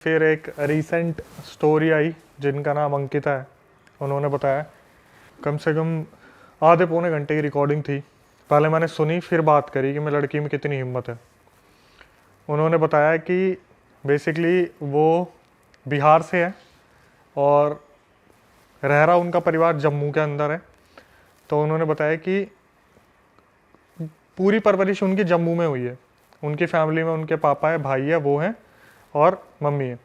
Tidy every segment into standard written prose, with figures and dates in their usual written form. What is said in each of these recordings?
फिर एक recent story I जिनका नाम अंकिता है। उन्होंने बताया कम से कम आधे पौने घंटे की रिकॉर्डिंग थी। पहले मैंने सुनी फिर बात करी कि मैं लड़की में कितनी हिम्मत है। उन्होंने बताया कि बेसिकली वो बिहार से है और रह रहा उनका परिवार जम्मू के अंदर है। तो उन्होंने बताया कि पूरी परवरिश उनकी जम्मू में हुई है। उनकी फैमिली में उनके पापा है, भाई है, वो हैं और मम्मी है।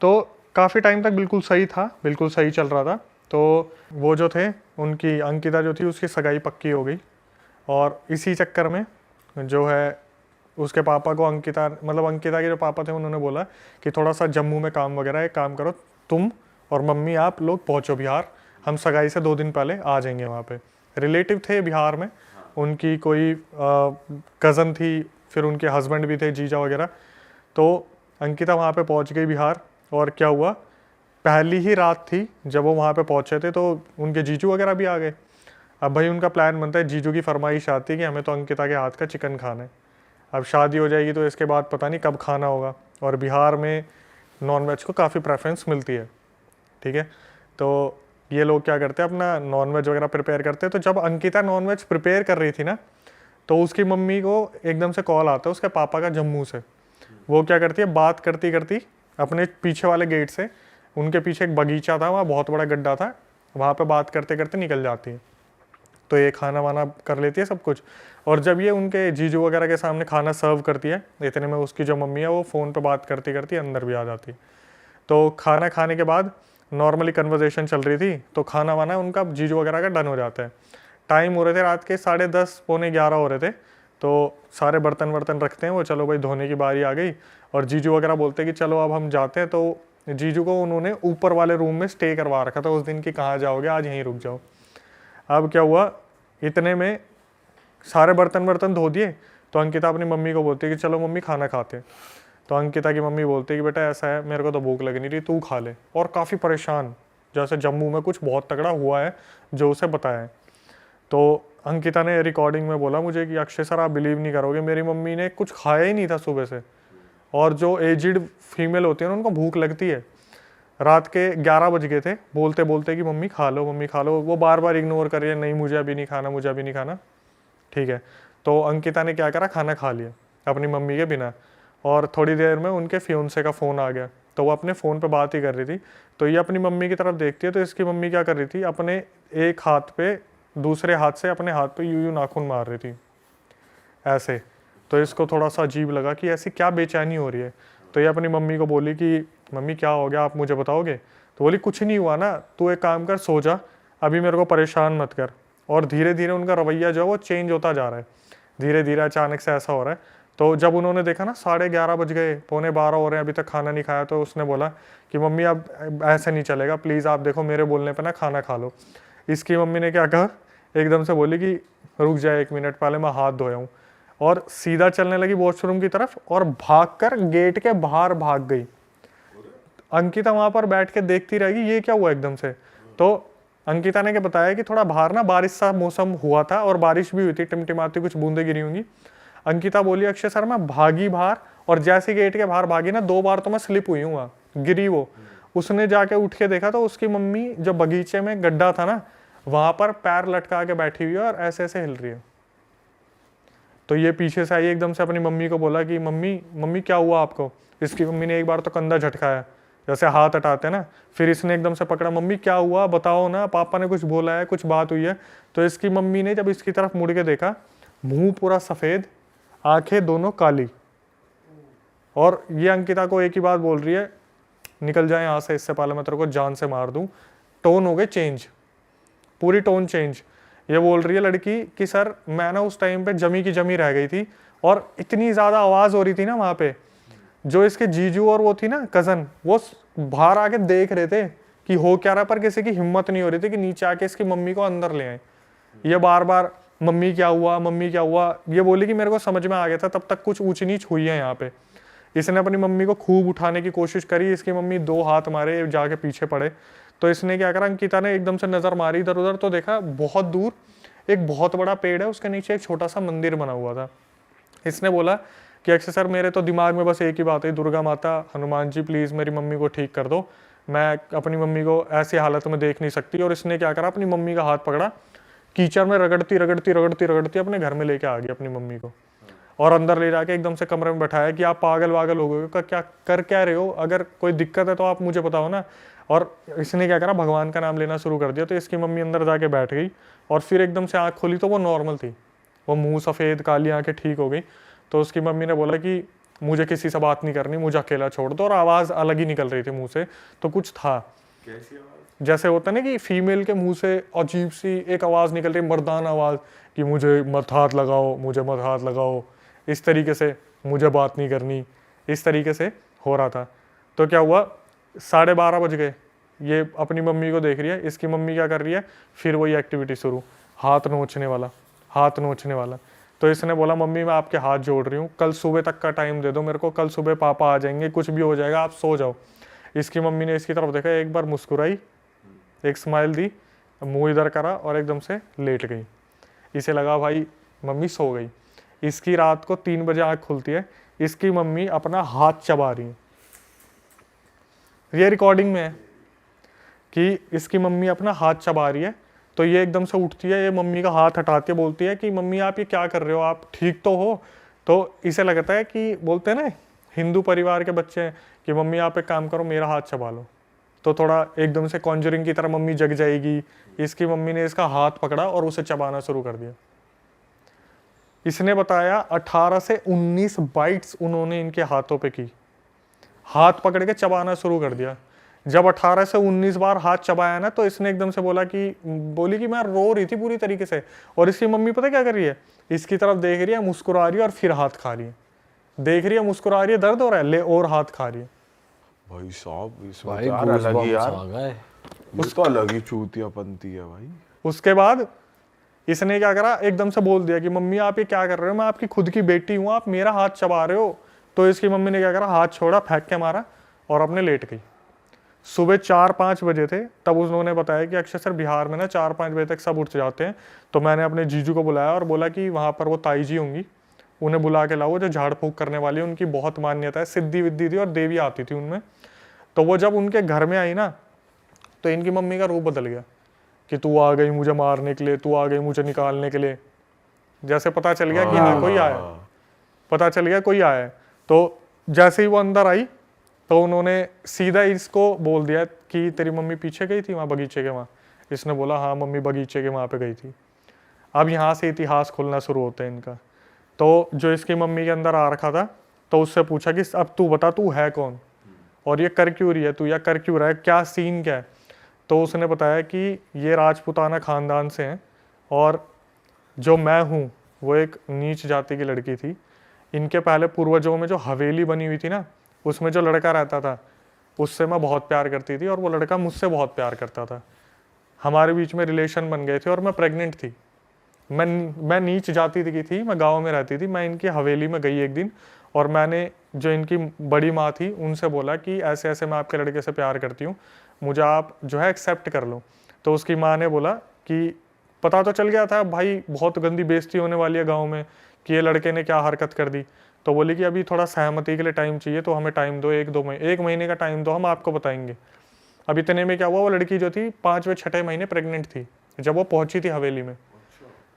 तो काफ़ी टाइम तक बिल्कुल सही था, बिल्कुल सही चल रहा था। तो वो जो थे उनकी अंकिता जो थी उसकी सगाई पक्की हो गई और इसी चक्कर में जो है उसके पापा को अंकिता मतलब अंकिता के जो पापा थे उन्होंने बोला कि थोड़ा सा जम्मू में काम वगैरह है, एक काम करो तुम और मम्मी आप लोग पहुँचो बिहार, हम सगाई से 2 दिन पहले आ जाएंगे। वहाँ पे रिलेटिव थे बिहार में, उनकी कोई कज़न थी, फिर उनके हस्बैंड भी थे, जीजा वगैरह। तो अंकिता वहाँ पे पहुँच गई बिहार। और क्या हुआ, पहली ही रात थी जब वो वहाँ पे पहुँचे थे तो उनके जीजू वगैरह भी आ गए। अब भाई उनका प्लान बनता है, जीजू की फरमाइश आती है कि हमें तो अंकिता के हाथ का चिकन खाना है। अब शादी हो जाएगी तो इसके बाद पता नहीं कब खाना होगा, और बिहार में नॉनवेज को काफ़ी प्रेफरेंस मिलती है। ठीक है, तो ये लोग क्या करते हैं, अपना नॉनवेज वगैरह प्रिपेयर करते हैं। तो जब अंकिता नॉनवेज प्रिपेयर कर रही थी ना, तो उसकी मम्मी को एकदम से कॉल आता है उसके पापा का जम्मू से। वो क्या करती है, बात करती करती अपने पीछे वाले गेट से, उनके पीछे एक बगीचा था, वहाँ बहुत बड़ा गड्ढा था, वहाँ पे बात करते करते निकल जाती है। तो ये खाना वाना कर लेती है सब कुछ। और जब ये उनके जीजू वगैरह के सामने खाना सर्व करती है, इतने में उसकी जो मम्मी है वो फ़ोन पे बात करती करती अंदर भी आ जाती है। तो खाना खाने के बाद नॉर्मली कन्वर्जेशन चल रही थी, तो खाना वाना उनका जीजू वगैरह का डन हो जाता है। टाइम हो रहे थे रात के 10:30 पौने 11 हो रहे थे। तो सारे बर्तन वर्तन रखते हैं वो, चलो भाई धोने की बारी आ गई। और जीजू वगैरह बोलते हैं कि चलो अब हम जाते हैं। तो जीजू को उन्होंने ऊपर वाले रूम में स्टे करवा रखा था उस दिन की, कहाँ जाओगे आज यहीं रुक जाओ। अब क्या हुआ, इतने में सारे बर्तन वर्तन धो दिए। तो अंकिता अपनी मम्मी को बोलती है कि चलो मम्मी खाना खाते हैं। तो अंकिता की मम्मी बोलती है कि बेटा ऐसा है, मेरे को तो भूख लग नहीं रही, तू खा ले। और काफ़ी परेशान, जैसे जम्मू में कुछ बहुत तगड़ा हुआ है जो उसे बताया है। तो अंकिता ने रिकॉर्डिंग में बोला मुझे कि अक्षय सर आप बिलीव नहीं करोगे, मेरी मम्मी ने कुछ खाया ही नहीं था सुबह से। और जो एजिड फीमेल होती है ना, उनको भूख लगती है। रात के 11 बज गए थे, बोलते बोलते कि मम्मी खा लो, मम्मी खा लो। वो बार बार इग्नोर कर रही है, नहीं मुझे अभी नहीं खाना, मुझे अभी नहीं खाना। ठीक है, तो अंकिता ने क्या करा, खाना खा लिया अपनी मम्मी के बिना। और थोड़ी देर में उनके फियोंसे का फ़ोन आ गया। तो वो अपने फ़ोन पे बात ही कर रही थी। तो ये अपनी मम्मी की तरफ देखती है, तो इसकी मम्मी क्या कर रही थी, अपने एक हाथ पे दूसरे हाथ से अपने हाथ पे यूं यूं नाखून मार रही थी ऐसे। तो इसको थोड़ा सा अजीब लगा कि ऐसी क्या बेचैनी हो रही है। तो ये अपनी मम्मी को बोली कि मम्मी क्या हो गया, आप मुझे बताओगे। तो बोली कुछ नहीं हुआ ना, तू एक काम कर, सो जा, अभी मेरे को परेशान मत कर। और धीरे धीरे उनका रवैया जो है वो चेंज होता जा रहा है, धीरे धीरे अचानक से ऐसा हो रहा है। तो जब उन्होंने देखा ना 11:30 बज गए, पौने 12 हो रहे हैं, अभी तक खाना नहीं खाया, तो उसने बोला कि मम्मी अब ऐसे नहीं चलेगा, प्लीज़ आप देखो मेरे बोलने पे ना खाना खा लो। इसकी मम्मी ने क्या कहा, एकदम से बोली कि रुक जाए 1 मिनट, पहले मैं हाथ धोया हूँ। और सीधा चलने लगी वॉशरूम की तरफ और भागकर गेट के बाहर भाग गई। अंकिता वहां पर बैठ के देखती रहेगी ये क्या हुआ एकदम से। तो अंकिता ने क्या बताया कि थोड़ा बाहर ना बारिश सा मौसम हुआ था और बारिश भी हुई थी, टिमटिमाती कुछ बूंदे गिरी होंगी। अंकिता बोली अक्षय सर मैं भागी बाहर, और जैसे गेट के बाहर भागी ना 2 बार तो मैं स्लिप हुई हूँ, गिरी वो। उसने जाके उठ के देखा तो उसकी मम्मी जो बगीचे में गड्ढा था ना, वहां पर पैर लटका के बैठी हुई है और ऐसे ऐसे हिल रही है। तो ये पीछे से आई, एकदम से अपनी मम्मी को बोला कि मम्मी मम्मी क्या हुआ आपको। इसकी मम्मी ने एक बार तो कंधा झटकाया, जैसे हाथ हटाते ना। फिर इसने एकदम से पकड़ा, मम्मी क्या हुआ बताओ ना, पापा ने कुछ बोला है, कुछ बात हुई है। तो इसकी मम्मी ने जब इसकी तरफ मुड़ के देखा, मुंह पूरा सफ़ेद, आंखें दोनों काली। और ये अंकिता को एक ही बात बोल रही है, निकल जाए यहाँ से, इससे पहले मैं तेरे को जान से मार दूँ। टोन हो गई चेंज, पूरी टोन चेंज। ये बोल रही है लड़की कि सर मैं ना उस टाइम पे जमी की जमी रह गई थी, और इतनी ज़्यादा आवाज़ हो रही थी ना वहाँ पे। जो इसके जीजू और वो थी ना कज़न, वो बाहर आके देख रहे थे कि हो क्या रहा, पर किसी की हिम्मत नहीं हो रही थी कि नीचे आके इसकी मम्मी को अंदर ले आए। ये बार बार मम्मी क्या हुआ, मम्मी क्या हुआ। ये बोली कि मेरे को समझ में आ गया था, तब तक कुछ ऊंच नीच हुई है यहाँ पे। इसने अपनी मम्मी को खूब उठाने की कोशिश करी, इसकी मम्मी 2 हाथ मारे, जाके पीछे पड़े। तो इसने क्या करा, अंकिता ने एकदम से नज़र मारी इधर उधर, तो देखा बहुत दूर एक बहुत बड़ा पेड़ है, उसके नीचे एक छोटा सा मंदिर बना हुआ था। इसने बोला कि अक्षय सर मेरे तो दिमाग में बस एक ही बात है, दुर्गा माता, हनुमान जी प्लीज़ मेरी मम्मी को ठीक कर दो, मैं अपनी मम्मी को ऐसी हालत में देख नहीं सकती। और इसने क्या करा, अपनी मम्मी का हाथ पकड़ा, कीचड़ में रगड़ती रगड़ती रगड़ती रगड़ती अपने घर में लेके आ गई अपनी मम्मी को, और अंदर ले जाके एकदम से कमरे में बैठाया कि आप पागल वागल हो गए, क्या कर क्या रहे हो, अगर कोई दिक्कत है तो आप मुझे बताओ ना। और इसने क्या करा, भगवान का नाम लेना शुरू कर दिया। तो इसकी मम्मी अंदर जाके बैठ गई, और फिर एकदम से आँख खोली तो वो नॉर्मल थी, वो मुंह सफ़ेद, काली आंखें ठीक हो गई। तो उसकी मम्मी ने बोला कि मुझे किसी से बात नहीं करनी, मुझे अकेला छोड़ दो। और आवाज़ अलग ही निकल रही थी मुंह से, तो कुछ था। कैसी आवाज? जैसे होता है ना कि फीमेल के मुंह से अजीब सी एक आवाज़ निकल रही, मर्दाना आवाज़, कि मुझे मत हाथ लगाओ, मुझे मत हाथ लगाओ, इस तरीके से, मुझे बात नहीं करनी, इस तरीके से हो रहा था। तो क्या हुआ, 12:30 बज गए, ये अपनी मम्मी को देख रही है, इसकी मम्मी क्या कर रही है, फिर वही एक्टिविटी शुरू, हाथ नोचने वाला, हाथ नोचने वाला। तो इसने बोला मम्मी मैं आपके हाथ जोड़ रही हूँ, कल सुबह तक का टाइम दे दो मेरे को, कल सुबह पापा आ जाएंगे, कुछ भी हो जाएगा, आप सो जाओ। इसकी मम्मी ने इसकी तरफ देखा, एक बार मुस्कुराई, एक स्माइल दी, मुंह इधर करा और एकदम से लेट गई। इसे लगा भाई मम्मी सो गई। इसकी रात को 3 बजे आँख खुलती है, इसकी मम्मी अपना हाथ चबा रही है, ये रिकॉर्डिंग में है कि इसकी मम्मी अपना हाथ चबा रही है। तो ये एकदम से उठती है, ये मम्मी का हाथ हटाती है, बोलती है कि मम्मी आप ये क्या कर रहे हो, आप ठीक तो हो। तो इसे लगता है कि बोलते हैं ना हिंदू परिवार के बच्चे हैं कि मम्मी आप एक काम करो, मेरा हाथ चबा लो। तो थोड़ा एकदम से कॉन्जरिंग की तरह मम्मी जग जाएगी। इसकी मम्मी ने इसका हाथ पकड़ा और उसे चबाना शुरू कर दिया। इसने बताया 18 से 19 बाइट्स उन्होंने इनके हाथों पे की, हाथ पकड़ के चबाना शुरू कर दिया। जब 18 से 19 बार हाथ चबाया ना, तो इसने एकदम से बोली कि मैं रो रही थी पूरी तरीके से। और इसकी मम्मी पता क्या कर रही है, इसकी तरफ देख रही है, मुस्कुरा रही है और फिर हाथ खा रही है, देख रही है, मुस्कुरा रही है, दर्द हो रहा है, ले और हाथ खा रही है। भाई साहब इसमें भाई तो यार अलग ही यार, आ गए। ये तो अलग ही चूतियापंती है भाई। उसके बाद इसने क्या करा, एकदम से बोल दिया कि मम्मी आप ये क्या कर रहे हो, मैं आपकी खुद की बेटी हूँ, आप मेरा हाथ चबा रहे हो। तो इसकी मम्मी ने क्या करा, हाथ छोड़ा, फेंक के मारा और अपने लेट गई। सुबह 4-5 बजे थे, तब उन्होंने बताया कि अक्षय सर बिहार में ना 4-5 बजे तक सब उठ जाते हैं। तो मैंने अपने जीजू को बुलाया और बोला कि वहाँ पर वो ताई जी होंगी, उन्हें बुला के लाओ, जो झाड़ फूक करने वाली है, उनकी बहुत मान्यता है, सिद्धि विद्धि थी और देवी आती थी उनमें। तो वो जब उनके घर में आई ना, तो इनकी मम्मी का रूप बदल गया कि तू आ गई मुझे मारने के लिए, तू आ गई मुझे निकालने के लिए। जैसे पता चल गया कि हाँ कोई आया, पता चल गया कोई आया है। तो जैसे ही वो अंदर आई, तो उन्होंने सीधा इसको बोल दिया कि तेरी मम्मी पीछे गई थी वहाँ बगीचे के वहाँ। इसने बोला हाँ मम्मी बगीचे के वहाँ पे गई थी। अब यहाँ से इतिहास खुलना शुरू होता है इनका। तो जो इसकी मम्मी के अंदर आ रखा था, तो उससे पूछा कि अब तू बता तू है कौन और ये कर क्यों रही है तू, या कर क्यों रहा है, क्या सीन क्या है। तो उसने बताया कि ये राजपूताना ख़ानदान से हैं और जो मैं हूँ वो एक नीच जाति की लड़की थी। इनके पहले पूर्वजों में जो हवेली बनी हुई थी ना, उसमें जो लड़का रहता था उससे मैं बहुत प्यार करती थी और वो लड़का मुझसे बहुत प्यार करता था। हमारे बीच में रिलेशन बन गए थे और मैं प्रेग्नेंट थी। मैं नीच जाति की थी, मैं गांव में रहती थी। मैं इनकी हवेली में गई एक दिन और मैंने जो इनकी बड़ी माँ थी उनसे बोला कि ऐसे ऐसे मैं आपके लड़के से प्यार करती हूँ, मुझे आप जो है एक्सेप्ट कर लो। तो उसकी माँ ने बोला कि पता तो चल गया था भाई, बहुत गंदी बेइज्जती होने वाली है गाँव में कि ये लड़के ने क्या हरकत कर दी। तो बोली कि अभी थोड़ा सहमति के लिए टाइम चाहिए, तो हमें टाइम दो, 1 महीने का टाइम दो, हम आपको बताएंगे। अब इतने में क्या हुआ, वो लड़की जो थी 5वें-6ठे महीने प्रेग्नेंट थी जब वो पहुंची थी हवेली में।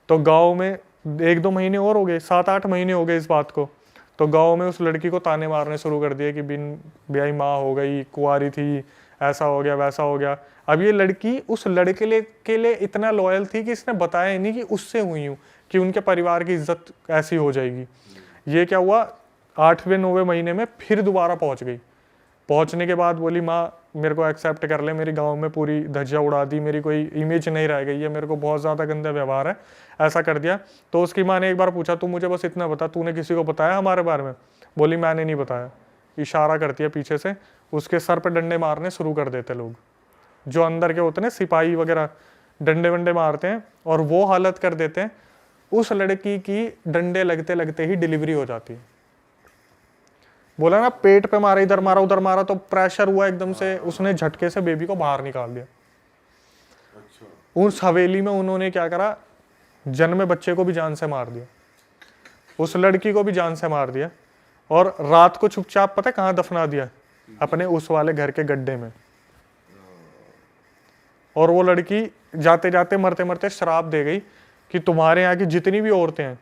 तो गांव में 1-2 महीने और हो गए, 7-8 महीने हो गए इस बात को। तो गांव में उस लड़की को ताने मारने शुरू कर दिए कि बिन ब्याही माँ हो गई, कुंवारी थी, ऐसा हो गया वैसा हो गया। अब ये लड़की उस लड़के के लिए इतना लॉयल थी कि इसने बताया ही नहीं कि उससे हुई हूँ, कि उनके परिवार की इज्जत ऐसी हो जाएगी। ये क्या हुआ, 8वें-9वें महीने में फिर दोबारा पहुंच गई। पहुंचने के बाद बोली माँ मेरे को एक्सेप्ट कर ले, मेरी गांव में पूरी धज्जियाँ उड़ा दी, मेरी कोई इमेज नहीं रह गई है, मेरे को बहुत ज़्यादा गंदा व्यवहार है, ऐसा कर दिया। तो उसकी माँ ने एक बार पूछा तू मुझे बस इतना बता, तूने किसी को बताया हमारे बारे में। बोली मैंने नहीं बताया। इशारा करती है पीछे से, उसके सर पर डंडे मारने शुरू कर देते लोग, जो अंदर के होते हैं सिपाही वगैरह, डंडे वंडे मारते हैं और वो हालत कर देते हैं। उस लड़की की डंडे लगते लगते ही डिलीवरी हो जाती है। बोला ना पेट पे मारा, इधर मारा उधर मारा, तो प्रेशर हुआ एकदम से, उसने झटके से बेबी को बाहर निकाल दिया। उस हवेली में उन्होंने क्या करा, जन्मे बच्चे को भी जान से मार दिया, उस लड़की को भी जान से मार दिया। और रात को चुपचाप पता है कहाँ दफना दिया, अपने उस वाले घर के गड्ढे में। और वो लड़की जाते जाते मरते मरते श्राप दे गई कि तुम्हारे यहाँ की जितनी भी औरतें हैं,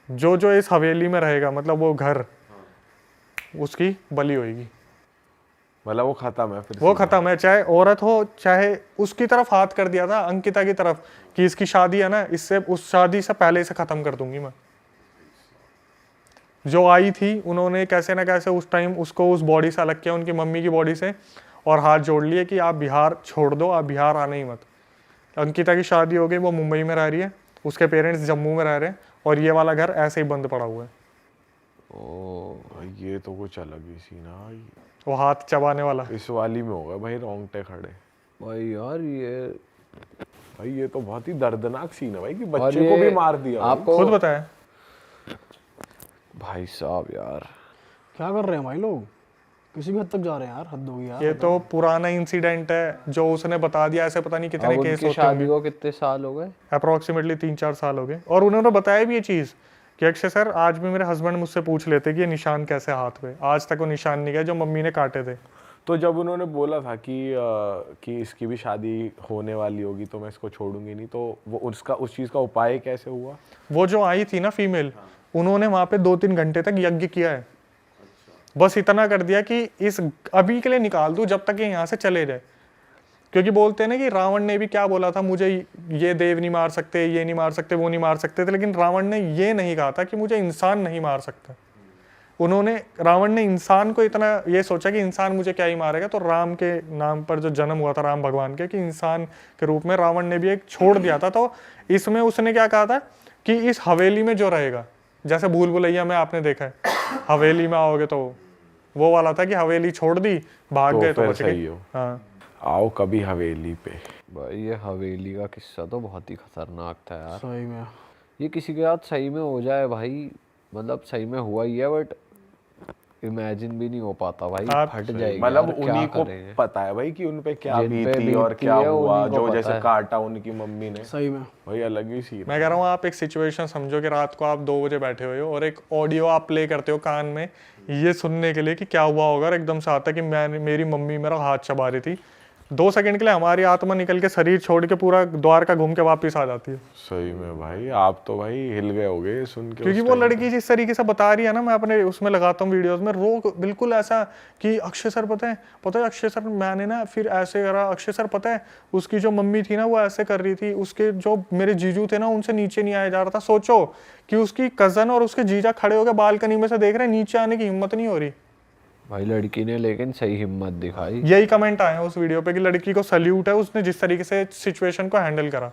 जो जो इस हवेली में रहेगा, मतलब वो घर, उसकी बलि होगी। मतलब वो खत्म है फिर वो खत्म है, चाहे औरत हो चाहे। उसकी तरफ हाथ कर दिया था, अंकिता की तरफ, कि इसकी शादी है ना, इससे उस शादी से पहले इसे खत्म कर दूंगी मैं। जो आई थी उन्होंने कैसे ना कैसे उस टाइम उसको उस बॉडी से अलग किया, उनकी मम्मी की बॉडी से, और हाथ जोड़ लिए कि आप बिहार छोड़ दो, आप बिहार आना ही मत। अंकिता की शादी हो गई, वो मुंबई में रह रही है, उसके पेरेंट्स जम्मू में रह रहे हैं, और ये वाला घर ऐसे ही बंद पड़ा हुआ है। ओ ये तो कुछ अलग ही सीन है भाई। वो हाथ चबाने वाला इस वाली में होगा भाई रोंगटे खड़े। भाई यार ये तो बहुत ही दर्दनाक सीन है भाई कि बच्चे को भी मार दिया। आपको खुद बताया भाई साहब यार क्या कर रहे हैं भाई लोग, किसी भी हद तक जा रहे हैं यार, हद होगी यार। ये तो पुराना इंसिडेंट है जो उसने बता दिया, ऐसे पता नहीं कितने अब केस उनकी होते शादी होंगे। को कितने साल हो गए? अप्रोक्सीमेटली 3-4 साल हो गए। और उन्होंने बताया भी ये चीज़ कि अक्षय सर, आज भी मेरे हस्बैंड मुझसे पूछ लेते कि ये निशान कैसे हाथ पे, आज तक वो निशान नहीं गए जो मम्मी ने काटे थे। तो जब उन्होंने बोला था कि इसकी भी शादी होने वाली होगी तो मैं इसको छोड़ूंगी नहीं, तो वो उसका उस चीज़ का उपाय कैसे हुआ? वो जो आई थी ना फीमेल, उन्होंने वहां पे 2-3 घंटे तक यज्ञ किया है। बस इतना कर दिया कि इस अभी के लिए निकाल दूं जब तक ये यहाँ से चले जाए। क्योंकि बोलते हैं ना कि रावण ने भी क्या बोला था, मुझे ये देव नहीं मार सकते, ये नहीं मार सकते, वो नहीं मार सकते थे, लेकिन रावण ने ये नहीं कहा था कि मुझे इंसान नहीं मार सकता। रावण ने इंसान को इतना ये सोचा कि इंसान मुझे क्या ही मारेगा, तो राम के नाम पर जो जन्म हुआ था राम भगवान के, कि इंसान के रूप में रावण ने भी एक छोड़ दिया था। तो इसमें उसने क्या कहा था कि इस हवेली में जो रहेगा, जैसे भूल भुलैया में आपने देखा है, हवेली में आओगे तो वो वाला था कि हवेली छोड़ दी, भाग तो गए तो फिर बच सही गए। हो। हाँ, आओ कभी हवेली पे। भाई ये हवेली का किस्सा तो बहुत ही खतरनाक था यार। सही में ये किसी के साथ सही में हो जाए भाई, मतलब सही में हुआ ही है, बट इमेजिन भी नहीं हो पाता भाई, आप फट जाएगी मतलब यार, क्या उन्हीं को करेंगे? पता है भाई कि उन पे क्या जिन पे बीती और बीती क्या है, हुआ, उन्हीं को जो पता जैसे है। काटा उनकी मम्मी ने। सही में भाई अलग ही सीन। मैं कह रहा हूँ आप एक सिचुएशन समझो कि रात को आप 2 बजे बैठे हुए हो और एक ऑडियो आप प्ले करते हो कान में ये सुनने के लिए कि क्या हुआ होगा, और एकदम से आता कि मेरी मम्मी मेरा हाथ चबा रही थी। 2 सेकंड के लिए हमारी आत्मा निकल के शरीर छोड़ के पूरा द्वारका घूम के वापस आ जाती है। सही में भाई आप तो भाई हिल गए होगे सुन के। क्योंकि उस वो time लड़की जिस तरीके से बता रही है ना, मैं अपने उसमें लगाता हूँ वीडियोस में, रो बिल्कुल ऐसा कि अक्षय सर पता है अक्षय सर मैंने ना फिर ऐसे करा, अक्षय सर पता है उसकी जो मम्मी थी ना वो ऐसे कर रही थी, उसके जो मेरे जीजू थे ना उनसे नीचे नहीं आया जा रहा था। सोचो कि उसकी कजन और उसके जीजा खड़े होकर बालकनी में से देख रहे हैं, नीचे आने की हिम्मत नहीं हो रही। भाई लड़की ने लेकिन सही हिम्मत दिखाई। यही कमेंट आए हैं उस वीडियो पे कि लड़की को सल्यूट है, उसने जिस तरीके से सिचुएशन को हैंडल करा।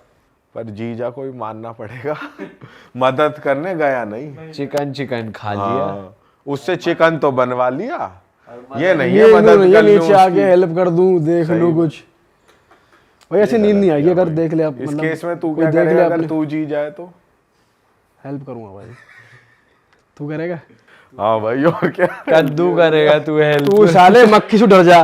पर जीजा को भी मानना पड़ेगा मदद करने गया नहीं, चिकन खा लिया। हाँ, उससे चिकन तो बनवा लिया, ये नहीं ये है मदद ये कर लूं नीचे आके उसकी। हेल्प कर दूं, देख लूं कुछ। भाई ऐसे नींद नहीं आएगी अगर देख ले आप। इस मतलब केस में तू कोई क्या देख ले करेगा अगर अपने- तू जी जाए तो? हेल्प करूंगा भाई, तू करेगा? हाँ भाई और क्या। कद्दू करेगा तू हेल्प? तू साले मक्खी से डर जा।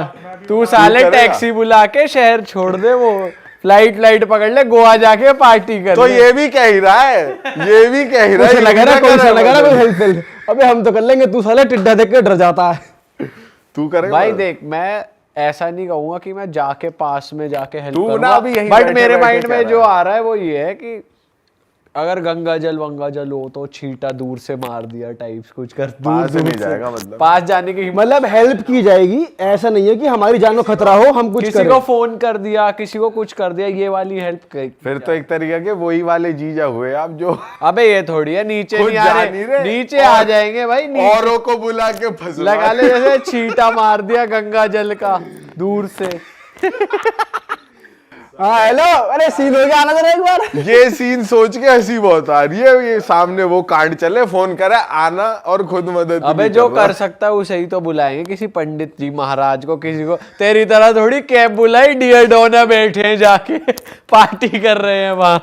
तू साले करेगा? टैक्सी बुला के शहर छोड़ दे, वो फ्लाइट पकड़ ले, गोवा जाके पार्टी कर तो ले। ये भी कह ही रहा है, ये भी कह ही रहा है। कुछ लगा रहा ये कोई क्या से लगा रहा कर कोई रहा है? हेल्प। अबे हम तो कर लेंगे, तू साले टिड्डा देख के डर जाता है। तू करेगा भाई देख, मैं ऐसा नहीं कहूंगा कि मैं जाके पास में जाके हेल्प तू ना करूंगा, अभी यहीं बट बैठे मेरे बैठे माइंड कह में रहा जो है। आ रहा है वो ये है कि अगर गंगा जल हो तो छींटा दूर से मार दिया टाइप्स कुछ कर, पास से नहीं जाएगा मतलब। पास जाने की हिम्मत। मतलब हेल्प की जाएगी, ऐसा नहीं है कि हमारी जान को खतरा हो हम कुछ किसी करें। को फोन कर दिया, किसी को कुछ कर दिया, ये वाली हेल्प कर। फिर तो एक तरीके के वही वाले जीजा हुए आप जो अबे ये थोड़ी है, नीचे खुद नहीं आ जा नहीं रहे, रहे, नीचे आ जाएंगे भाई, नीचे औरों को बुला के फंसवा लगा ले, जैसे छींटा मार दिया गंगा जल का दूर से। हाँ हेलो, अरे सीन हो गया, आना जरा एक बार। ये सीन सोच के हंसी बहुत आ रही है। ये सामने वो कांड चले, फोन करे आना और खुद मदद अबे नहीं जो कर रहा। कर सकता है उसे ही तो बुलाएंगे, किसी पंडित जी महाराज को, किसी को। तेरी तरह थोड़ी कैब बुलाई, डियर डोना बैठे हैं जाके पार्टी कर रहे हैं वहां।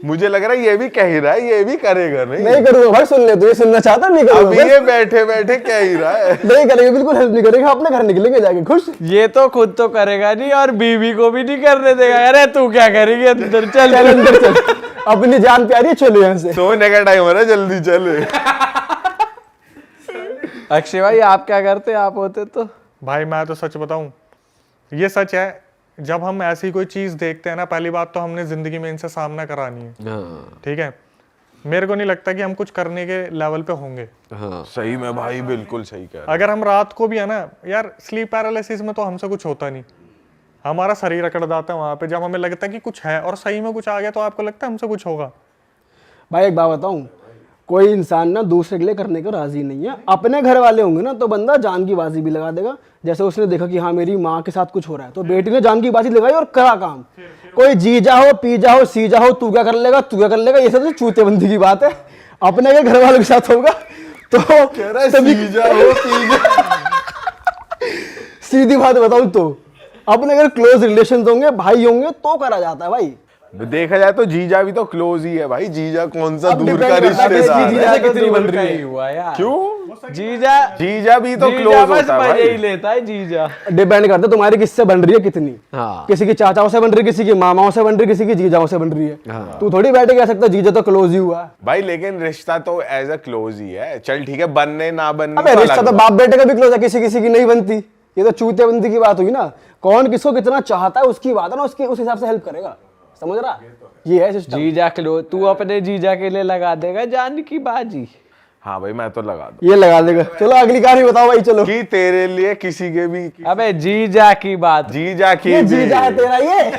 मुझे लग रहा है ये भी कह ही रहा है, ये भी करेगा नहीं। नहीं करूंगा भाई, सुन ले, तू ये सुनना चाहता नहीं अभी करूंगा। ये बैठे बैठे कह ही रहा है। नहीं करेंगे, बिल्कुल हेल्प नहीं करेंगे, अपने घर निकलेंगे जाके खुश। ये तो खुद तो करेगा नहीं और बीवी को भी नहीं करने देगा। अरे तू क्या करेगी, अंदर चल। चल अंदर चल, अपनी जान प्यारी है, चलो यहाँ से। सोने का टाइम हो रहा है, जल्दी चले। अक्षय भाई आप क्या करते आप होते तो? भाई मैं तो सच बताऊं, ये सच है, जब हम ऐसी कोई चीज देखते हैं ना, पहली बात तो हमने जिंदगी में इनसे सामना करानी है, हाँ ठीक है। मेरे को नहीं लगता कि हम कुछ करने के लेवल पे होंगे। हाँ सही में भाई, बिल्कुल सही कह रहे अगर हम रात को भी है ना यार, स्लीप पैरालिसिस में तो हमसे कुछ होता नहीं, हमारा शरीर अकड़ जाता है वहां पे, जब हमें लगता है कि कुछ है और सही में कुछ आ गया तो आपको लगता है हमसे कुछ होगा। भाई एक बात बताऊं, कोई इंसान ना दूसरे के लिए करने को राजी नहीं है। अपने घर वाले होंगे ना तो बंदा जान की बाजी भी लगा देगा। जैसे उसने देखा कि हाँ मेरी माँ के साथ कुछ हो रहा है तो बेटी ने जान की बाजी लगाई और करा काम। कोई जीजा हो, पीजा हो, सीजा हो, तू क्या कर लेगा, तू क्या कर लेगा, ये सब तो चूतेबंदी की बात है। अपने के घर वालों के साथ होगा तो कह रहा है सीजा हो, सीधी बात बताऊं तो अपने अगर क्लोज रिलेशन होंगे, भाई होंगे तो करा जाता है भाई। देखा जाए तो जीजा भी तो क्लोज ही है भाई। जीजा कौन सा अब दूर depend का करता है कि रिश्तेदार है? जीजा कितनी दूर बन का रही ही है। हुआ यार। क्यों? जीजा जीजा भी तो जीजा क्लोज बस होता है मजे ही भाई। लेता है जीजा। डिपेंड करता है तुम्हारी किससे बन रही है कितनी। हाँ किसी की चाचाओं से बन रही है, किसी की मामाओं से बन रही है, किसी की जीजाओं से बन रही है। हाँ। तू थोड़ी बैठे कह सकता जीजा तो क्लोज ही हुआ है। भाई लेकिन रिश्ता तो एज अ क्लोज ही है। चल ठीक है, बनने ना बनने अबे तो रिश्ता अलग तो बात। बाप बेटे का भी क्लोज है, किसी किसी की नहीं बनती। ये तो चूतेबंदी की बात हुई ना। कौन किसको कितना चाहता है उसकी बात है ना, उसकी उस हिसाब से हेल्प करेगा। समझ रहा? ये है सिस्टम। जीजा क्लो तू अपने जीजा के लिए लगा देगा जान की बाजी। हाँ भाई मैं तो लगा दूं ये लगा देगा। चलो अगली कहानी बताओ भाई। चलो कि तेरे लिए किसी के भी अबे जीजा की बात। जीजा की ये भी जीजा है तेरा ये।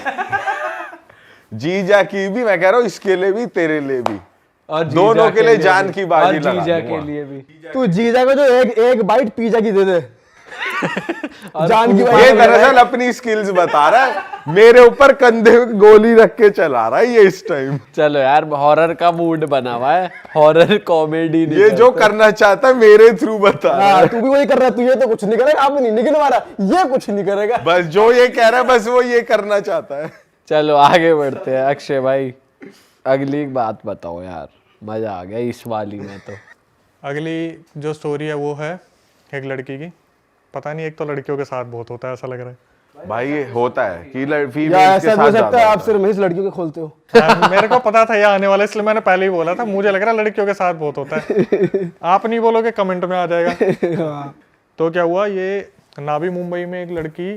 जीजा की भी मैं कह रहा हूँ, इसके लिए भी तेरे लिए भी, और जीजा दोनों के लिए जान भी। की बाजी और लगा जीजा दूंगा। के लिए भी। तू जीजा को जो एक बाइट पिज्जा की दे दे। जान की ये बात दरअसल अपनी स्किल्स बता रहा है, मेरे ऊपर कंधे में गोली रख के चला रहा है ये इस टाइम। चलो यार हॉरर का मूड बना हुआ है, हॉरर कॉमेडी ये जो करना चाहता है मेरे थ्रू बता रहा है। हाँ, तू भी वही कर रहा है। तू ये तो कुछ नहीं करेगा, आप नहीं निकल रहा, ये कुछ नहीं करेगा। बस जो ये कह रहा है बस वो ये करना चाहता है। चलो आगे बढ़ते हैं। अक्षय भाई अगली बात बताओ यार, मजा आ गया इस वाली में तो। अगली जो स्टोरी है वो है एक लड़की की। पता नहीं, एक तो लड़कियों के साथ बहुत होता है ऐसा लग रहा है। भाई ये होता है कि या फीमेल के ऐसा साथ हो सकता ज्यादा है आप होता है। सिर्फ हमेशा लड़कियों के खोलते हो। मेरे को पता था ये आने वाला, इसलिए मैंने पहले ही बोला था। मुझे लग रहा है लड़कियों के साथ बहुत होता है। आप नहीं बोलोगे कमेंट में आ जाएगा। तो क्या हुआ, ये नावी मुंबई में एक लड़की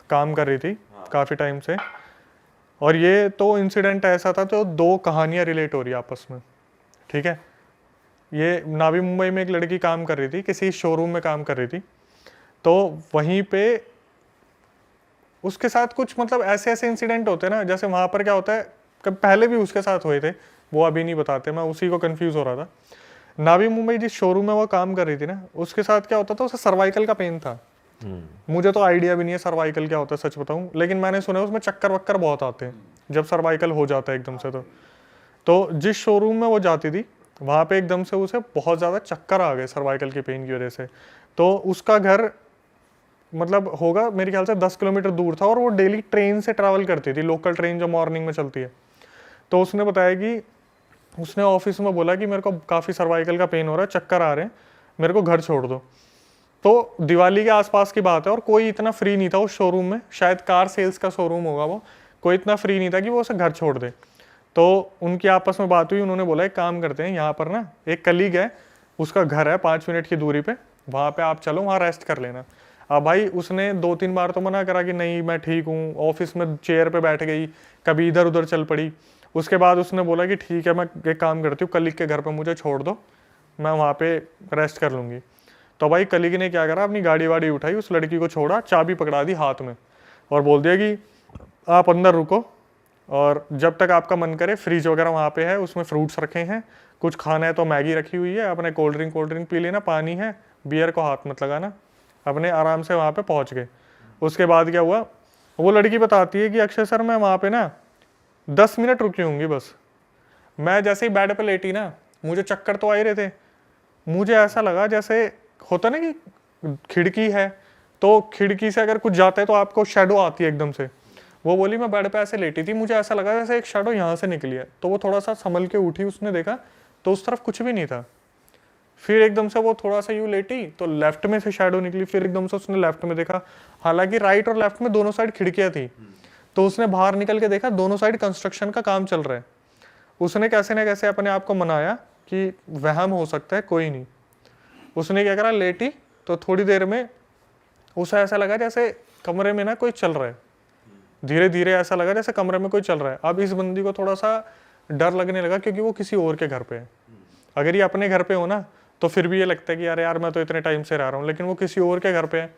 काम कर रही थी काफ़ी टाइम से, और ये तो इंसिडेंट ऐसा था जो दो कहानियाँ रिलेट हो रही है आपस में, ठीक है। ये नावी मुंबई में एक लड़की काम कर रही थी, किसी शोरूम में काम कर रही थी। तो वहीं पे उसके साथ कुछ मतलब ऐसे ऐसे इंसिडेंट होते हैं ना, जैसे वहाँ पर क्या होता है, कब पहले भी उसके साथ हुए थे, वो अभी नहीं बताते, मैं उसी को कंफ्यूज हो रहा था। नावी मुंबई जिस शोरूम में वो काम कर रही थी ना, उसके साथ क्या होता था, उसे सर्वाइकल का पेन था। मुझे तो आइडिया भी नहीं है सर्वाइकल क्या होता है सच बताऊं, लेकिन मैंने सुना है उसमें चक्कर वक्कर बहुत आते हैं जब सर्वाइकल हो जाता है एकदम से। तो जिस शोरूम में वो जाती थी वहाँ पे एकदम से उसे बहुत ज़्यादा चक्कर आ गए सर्वाइकल की पेन की वजह से। तो उसका घर मतलब होगा मेरे ख्याल से 10 किलोमीटर दूर था, और वो डेली ट्रेन से ट्रैवल करती थी, लोकल ट्रेन जो मॉर्निंग में चलती है। तो उसने बताया कि उसने ऑफिस में बोला कि मेरे को काफ़ी सर्वाइकल का पेन हो रहा है, चक्कर आ रहे हैं, मेरे को घर छोड़ दो। तो दिवाली के आसपास की बात है, और कोई इतना फ्री नहीं था उस शोरूम में, शायद कार सेल्स का शोरूम होगा वो, कोई इतना फ्री नहीं था कि वो उसे घर छोड़ दे। तो उनकी आपस में बात हुई, उन्होंने बोला एक काम करते हैं, यहाँ पर ना एक कलीग है, उसका घर है 5 मिनट की दूरी पे, वहाँ पे आप चलो, वहाँ रेस्ट कर लेना। अब भाई उसने 2-3 बार तो मना करा कि नहीं मैं ठीक हूँ, ऑफिस में चेयर पे बैठ गई, कभी इधर उधर चल पड़ी। उसके बाद उसने बोला कि ठीक है मैं एक काम करती हूँ, कलीग के घर पर मुझे छोड़ दो, मैं वहाँ पे रेस्ट कर लूँगी। तो भाई कलीग ने क्या करा, अपनी गाड़ी वाड़ी उठाई, उस लड़की को छोड़ा, चाबी पकड़ा दी हाथ में और बोल दिया कि आप अंदर रुको, और जब तक आपका मन करे, फ्रिज वगैरह वहाँ पे है, उसमें फ्रूट्स रखे हैं, कुछ खाना है तो मैगी रखी हुई है, अपने कोल्ड ड्रिंक पी लेना, पानी है, बियर को हाथ मत लगाना, अपने आराम से वहाँ पे पहुँच गए। उसके बाद क्या हुआ, वो लड़की बताती है कि अक्षय सर मैं वहाँ पे ना 10 मिनट रुकी होंगी बस। मैं जैसे ही बेड पे लेटी ना, मुझे चक्कर तो आ ही रहे थे, मुझे ऐसा लगा जैसे होता ना कि खिड़की है तो खिड़की से अगर कुछ जाता है तो आपको शेडो आती है एकदम से। वो बोली मैं बेड पे ऐसे लेटी थी, मुझे ऐसा लगा जैसे एक शेडो यहाँ से निकली है। तो वो थोड़ा सा संभल के उठी, उसने देखा तो उस तरफ कुछ भी नहीं था। फिर एकदम से वो थोड़ा सा यूँ लेटी तो लेफ्ट में से शेडो निकली, फिर एकदम से उसने लेफ्ट में देखा, हालांकि राइट और लेफ्ट में दोनों साइड खिड़कियाँ थी। तो उसने बाहर निकल के देखा दोनों साइड कंस्ट्रक्शन का काम चल रहा है। उसने कैसे ना कैसे अपने आप को मनाया कि वहम हो सकता है, कोई नहीं। उसने क्या करा, लेटी तो थोड़ी देर में उसे ऐसा लगा जैसे कमरे में ना कोई चल रहा है, धीरे धीरे ऐसा लगा जैसे कमरे में कोई चल रहा है। अब इस बंदी को थोड़ा सा डर लगने लगा क्योंकि वो किसी और के घर पे है। अगर ये अपने घर पे हो ना तो फिर भी ये लगता है कि यार मैं तो इतने टाइम से रह रहा हूँ, लेकिन वो किसी और के घर पे है।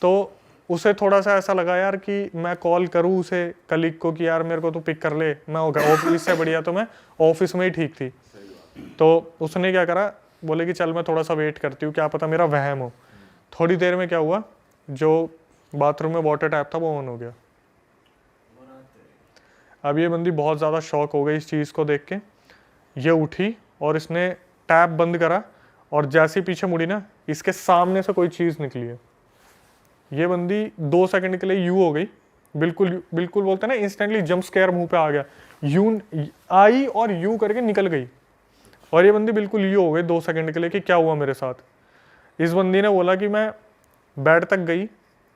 तो उसे थोड़ा सा ऐसा लगा यार कि मैं कॉल करूँ उसे कलीग को कि यार मेरे को तो पिक कर ले, मैं ऑफिस से बढ़िया तो मैं ऑफिस में ही ठीक थी। तो उसने क्या करा, बोले कि चल मैं थोड़ा सा वेट करती हूँ, क्या पता मेरा वहम हो। थोड़ी देर में क्या हुआ, जो बाथरूम में वाटर टैप था वो ऑन हो गया। अब ये बंदी बहुत ज़्यादा शॉक हो गई इस चीज़ को देख के। ये उठी और इसने टैप बंद करा और जैसे ही पीछे मुड़ी ना, इसके सामने से कोई चीज़ निकली है। ये बंदी 2 सेकंड के लिए यू हो गई, बिल्कुल बिल्कुल बोलते हैं ना इंस्टेंटली जंप स्केयर मुंह पे आ गया। यू आई और यू करके निकल गई और ये बंदी बिल्कुल यू हो गई 2 सेकंड के लिए कि क्या हुआ मेरे साथ। इस बंदी ने बोला कि मैं बेड तक गई,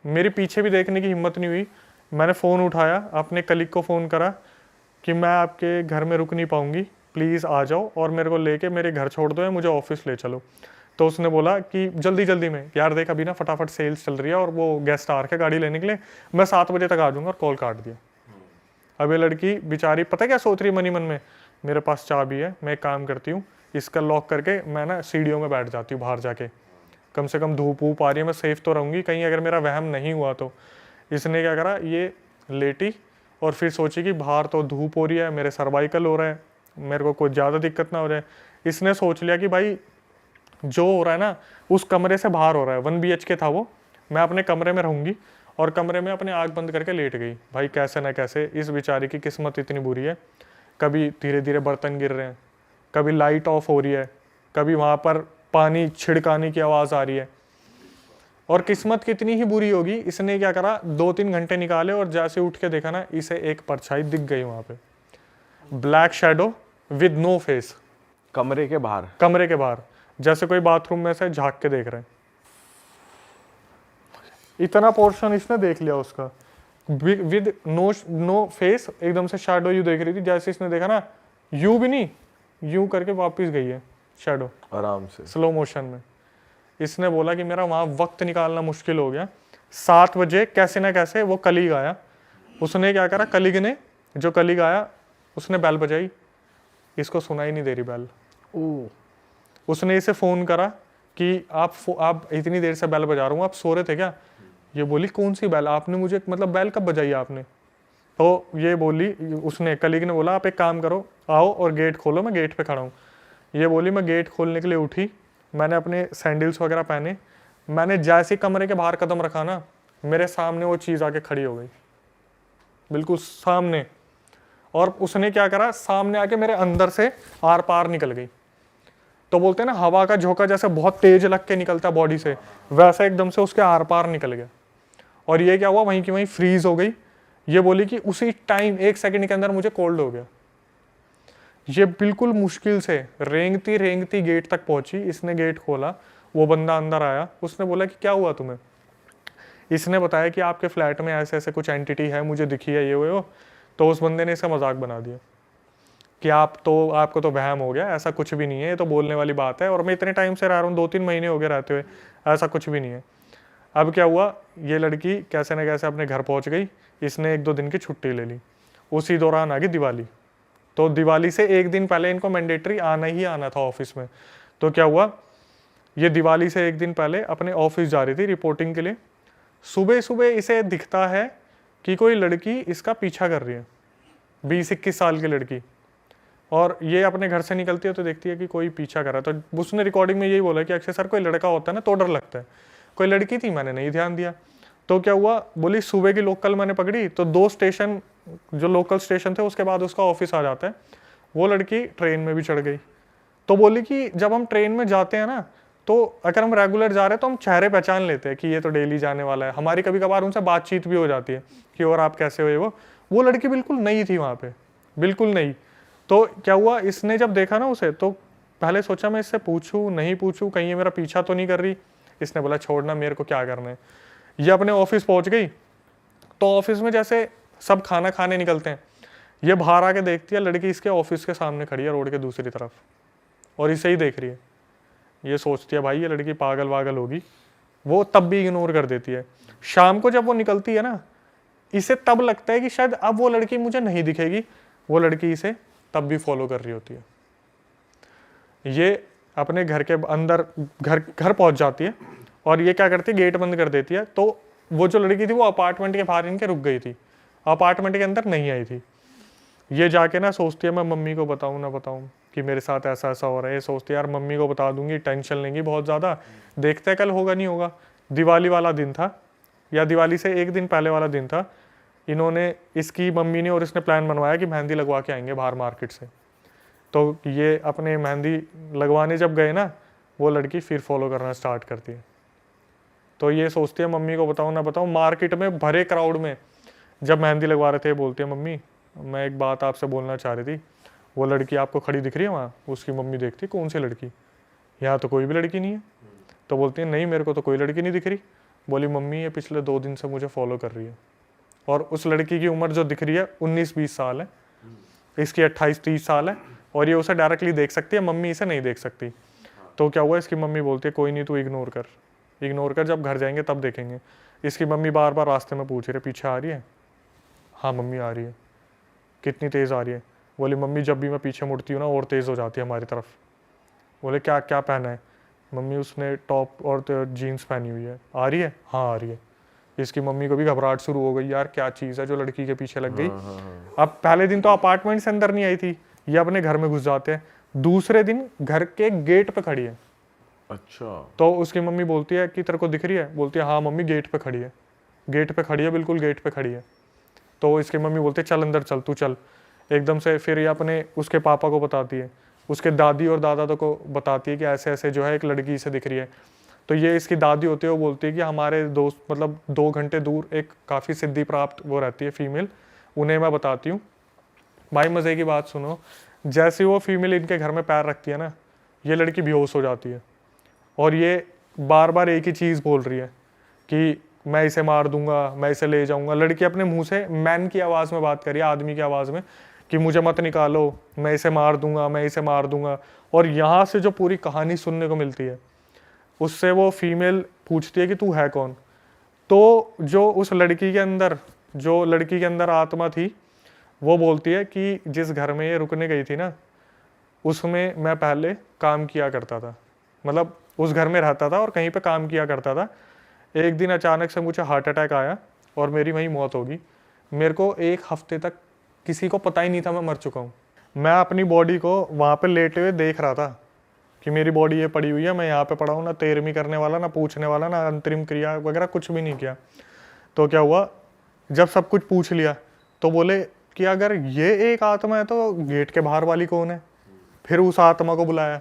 मेरे पीछे भी देखने की हिम्मत नहीं हुई। मैंने फ़ोन उठाया, अपने कलीग को फ़ोन करा कि मैं आपके घर में रुक नहीं पाऊंगी, प्लीज़ आ जाओ और मेरे को लेके मेरे घर छोड़ दो या मुझे ऑफिस ले चलो। तो उसने बोला कि जल्दी जल्दी में, यार देख अभी ना फटाफट सेल्स चल रही है और वो गेस्ट आ रखे गाड़ी लेने के लिए, मैं 7 बजे तक आ जाऊँगा, और कॉल काट दिया। अब ये लड़की बेचारी पता क्या सोच रही है मनी मन में, मेरे पास चाबी है, मैं एक काम करती हूँ, इसका लॉक करके मैं ना सीढ़ियों में बैठ जाती हूँ बाहर जाके, कम से कम धूप वूप आ रही है, मैं सेफ तो रहूँगी, कहीं अगर मेरा वहम नहीं हुआ तो। इसने क्या करा, ये लेटी और फिर सोची कि बाहर तो धूप हो रही है, मेरे सर्वाइकल हो रहा है, मेरे को कोई ज़्यादा दिक्कत ना हो जाए। इसने सोच लिया कि भाई जो हो रहा है ना उस कमरे से बाहर हो रहा है, 1 BHK था वो, मैं अपने कमरे में रहूँगी, और कमरे में अपने आँख बंद करके लेट गई। भाई कैसे ना कैसे इस बेचारी की किस्मत इतनी बुरी है, कभी धीरे धीरे बर्तन गिर रहे हैं, कभी लाइट ऑफ हो रही है, कभी वहाँ पर पानी छिड़काने की आवाज़ आ रही है। और किस्मत कितनी ही बुरी होगी, इसने क्या करा, 2-3 घंटे निकाले और जैसे उठ के देखा ना, इसे एक परछाई दिख गई वहाँ पे, black shadow with no face, कमरे के बाहर, कमरे के बाहर, जैसे कोई बाथरूम में से झांक के देख रहे हैं। इतना पोर्शन इसने देख लिया उसका, विद नो फेस, एकदम से शैडो यू देख रही थी। जैसे इसने देखा ना, यू भी नहीं, यू करके वापस गई है शैडो आराम से स्लो मोशन में। इसने बोला कि मेरा वहाँ वक्त निकालना मुश्किल हो गया। 7 बजे कैसे ना कैसे वो कलीग आया, उसने क्या करा, जो कलीग आया उसने बेल बजाई, इसको सुनाई नहीं दे रही बेल। उसने इसे फ़ोन करा कि आप इतनी देर से बेल बजा रहा हूँ, आप सो रहे थे क्या? ये बोली कौन सी बेल, आपने मुझे मतलब बेल कब बजाई आपने? तो ये बोली, उसने कलीग ने बोला आप एक काम करो, आओ और गेट खोलो, मैं गेट पे खड़ा हूँ। ये बोली मैं गेट खोलने के लिए उठी, मैंने अपने सैंडल्स वगैरह पहने, मैंने जैसे कमरे के बाहर कदम रखा ना, मेरे सामने वो चीज़ आके खड़ी हो गई, बिल्कुल सामने। और उसने क्या करा, सामने आके मेरे अंदर से आर पार निकल गई। तो बोलते हैं ना हवा का झोंका जैसे बहुत तेज लग के निकलता है बॉडी से, वैसा एकदम से उसके आर पार निकल गया। और ये क्या हुआ, वहीं की वहीं फ्रीज हो गई। ये बोली कि उसी टाइम 1 सेकंड के अंदर मुझे कोल्ड हो गया। ये बिल्कुल मुश्किल से रेंगती रेंगती गेट तक पहुंची। इसने गेट खोला, वो बंदा अंदर आया, उसने बोला कि क्या हुआ तुम्हें? इसने बताया कि आपके फ्लैट में ऐसे ऐसे कुछ एंटिटी है, मुझे दिखी है, ये वो। तो उस बंदे ने इसका मजाक बना दिया कि आपको तो वहम हो गया, ऐसा कुछ भी नहीं है, ये तो बोलने वाली बात है, और मैं इतने टाइम से रह रहा हूँ, 2-3 महीने हो गए रहते हुए, ऐसा कुछ भी नहीं है। अब क्या हुआ, ये लड़की कैसे ना कैसे अपने घर पहुँच गई। इसने 1-2 दिन की छुट्टी ले ली। उसी दौरान आ गई दिवाली। तो दिवाली से 1 दिन पहले इनको मैंडेटरी आना ही आना था ऑफिस में। तो क्या हुआ, ये दिवाली से 1 दिन पहले अपने ऑफिस जा रही थी रिपोर्टिंग के लिए। सुबह सुबह इसे दिखता है कि कोई लड़की इसका पीछा कर रही है, 20-21 साल की लड़की। और ये अपने घर से निकलती है तो देखती है कि कोई पीछा कर रहा है। तो उसने रिकॉर्डिंग में यही बोला कि अक्षय सर कोई लड़का होता है ना तो डर लगता है, कोई लड़की थी, मैंने नहीं ध्यान दिया। तो क्या हुआ, बोली सुबह की लोकल मैंने पकड़ी, तो 2 स्टेशन जो लोकल स्टेशन थे उसके बाद उसका ऑफिस आ जाता है। वो लड़की ट्रेन में भी चढ़ गई। तो बोली कि जब हम ट्रेन में जाते हैं ना, तो अगर हम रेगुलर जा रहे हैं तो हम चेहरे पहचान लेते हैं कि ये तो डेली जाने वाला है। हमारी कभी कभार उनसे बातचीत भी हो जाती है कि और आप कैसे हो। वो लड़की बिल्कुल नई थी वहाँ पे, बिल्कुल नई। तो क्या हुआ, इसने जब देखा ना उसे, तो पहले सोचा मैं इससे पूछूं नहीं पूछूं, कहीं ये मेरा पीछा तो नहीं कर रही। इसने बोला छोड़ना, मेरे को क्या करना है। ये अपने ऑफिस पहुंच गई। तो ऑफिस में जैसे सब खाना खाने निकलते हैं, ये बाहर आके देखती है लड़की इसके ऑफिस के सामने खड़ी है रोड के दूसरी तरफ, और इसे ही देख रही है। ये सोचती है भाई ये लड़की पागल वागल होगी, वो तब भी इग्नोर कर देती है। शाम को जब वो निकलती है ना, इसे तब लगता है कि शायद अब वो लड़की मुझे नहीं दिखेगी, वो लड़की इसे तब भी फॉलो कर रही होती है। ये अपने घर के अंदर घर पहुंच जाती है और ये क्या करती है, गेट बंद कर देती है। तो वो जो लड़की थी वो अपार्टमेंट के बाहर इनके रुक गई थी, अपार्टमेंट के अंदर नहीं आई थी। ये जाके ना सोचती है मैं मम्मी को बताऊं ना बताऊं कि मेरे साथ ऐसा ऐसा हो रहा है। ये सोचती है यार मम्मी को बता दूंगी, टेंशन लेंगी बहुत ज़्यादा, देखते हैं कल होगा नहीं होगा। दिवाली वाला दिन था या दिवाली से एक दिन पहले वाला दिन था, इन्होंने इसकी मम्मी ने और इसने प्लान बनवाया कि मेहंदी लगवा के आएंगे बाहर मार्केट से। तो ये अपने मेहंदी लगवाने जब गए ना, वो लड़की फिर फॉलो करना स्टार्ट करती है। तो ये सोचती है मम्मी को बताऊं ना बताऊं। मार्केट में भरे क्राउड में जब मेहंदी लगवा रहे थे, बोलती है मम्मी मैं एक बात आपसे बोलना चाह रही थी, वो लड़की आपको खड़ी दिख रही है वहाँ? उसकी मम्मी देखती कौन सी लड़की, यहाँ तो कोई भी लड़की नहीं है। तो बोलती है नहीं मेरे को तो कोई लड़की नहीं दिख रही। बोली मम्मी ये पिछले 2 दिन से मुझे फॉलो कर रही है। और उस लड़की की उम्र जो दिख रही है 19-20 साल है, इसकी 28-30 साल है, और ये उसे डायरेक्टली देख सकती है, मम्मी इसे नहीं देख सकती। तो क्या हुआ, इसकी मम्मी बोलती है कोई नहीं तू इग्नोर कर, जब घर जाएंगे तब देखेंगे। इसकी मम्मी बार बार रास्ते में पूछ रही है पीछे आ रही है? हाँ मम्मी आ रही है। कितनी तेज़ आ रही है? बोली मम्मी जब भी मैं पीछे मुड़ती हूँ ना और तेज़ हो जाती है हमारी तरफ। बोले क्या क्या पहना है? मम्मी उसने टॉप और जीन्स पहनी हुई है। आ रही है? हाँ आ रही है। इसकी मम्मी को भी घबराहट शुरू हो गई, यार क्या चीज़ है जो लड़की के पीछे लग गई। अब पहले दिन तो अपार्टमेंट से अंदर नहीं आई थी, ये अपने घर में घुस जाते हैं। दूसरे दिन घर के गेट पे खड़ी है। अच्छा। तो उसकी मम्मी बोलती है कि तेरे को दिख रही है? बोलती है हाँ मम्मी गेट पे खड़ी है, गेट पे खड़ी है, बिल्कुल गेट पे खड़ी है। तो इसकी मम्मी बोलती है चल अंदर चल, तू चल। एकदम से फिर ये अपने उसके पापा को बताती है, उसके दादी और दादा को बताती है कि ऐसे ऐसे जो है एक लड़की से दिख रही है। तो ये इसकी दादी होती है, वो बोलती है कि हमारे दोस्त मतलब 2 घंटे दूर एक काफ़ी सिद्धि प्राप्त वो रहती है फीमेल, उन्हें मैं बताती हूँ। भाई मज़े की बात सुनो, जैसे वो फीमेल इनके घर में पैर रखती है ना, ये लड़की बेहोश हो जाती है और ये बार बार एक ही चीज़ बोल रही है कि मैं इसे मार दूंगा, मैं इसे ले जाऊंगा। लड़की अपने मुंह से मैन की आवाज़ में बात कर रही है, आदमी की आवाज़ में, कि मुझे मत निकालो, मैं इसे मार दूंगा, मैं इसे मार दूंगा। और यहाँ से जो पूरी कहानी सुनने को मिलती है, उससे वो फीमेल पूछती है कि तू है कौन। तो जो उस लड़की के अंदर, जो लड़की के अंदर आत्मा थी, वो बोलती है कि जिस घर में ये रुकने गई थी ना, उसमें मैं पहले काम किया करता था, मतलब उस घर में रहता था और कहीं पे काम किया करता था। एक दिन अचानक से मुझे हार्ट अटैक आया और मेरी वहीं मौत होगी। मेरे को 1 हफ्ते तक किसी को पता ही नहीं था मैं मर चुका हूँ। मैं अपनी बॉडी को वहाँ पे लेटे हुए देख रहा था कि मेरी बॉडी ये पड़ी हुई है, मैं यहाँ पे पड़ा हूँ, ना तेरहवीं करने वाला, ना पूछने वाला, ना अंतरिम क्रिया वगैरह कुछ भी नहीं किया। तो क्या हुआ, जब सब कुछ पूछ लिया तो बोले कि अगर ये एक आत्मा है तो गेट के बाहर वाली कौन है। फिर उस आत्मा को बुलाया,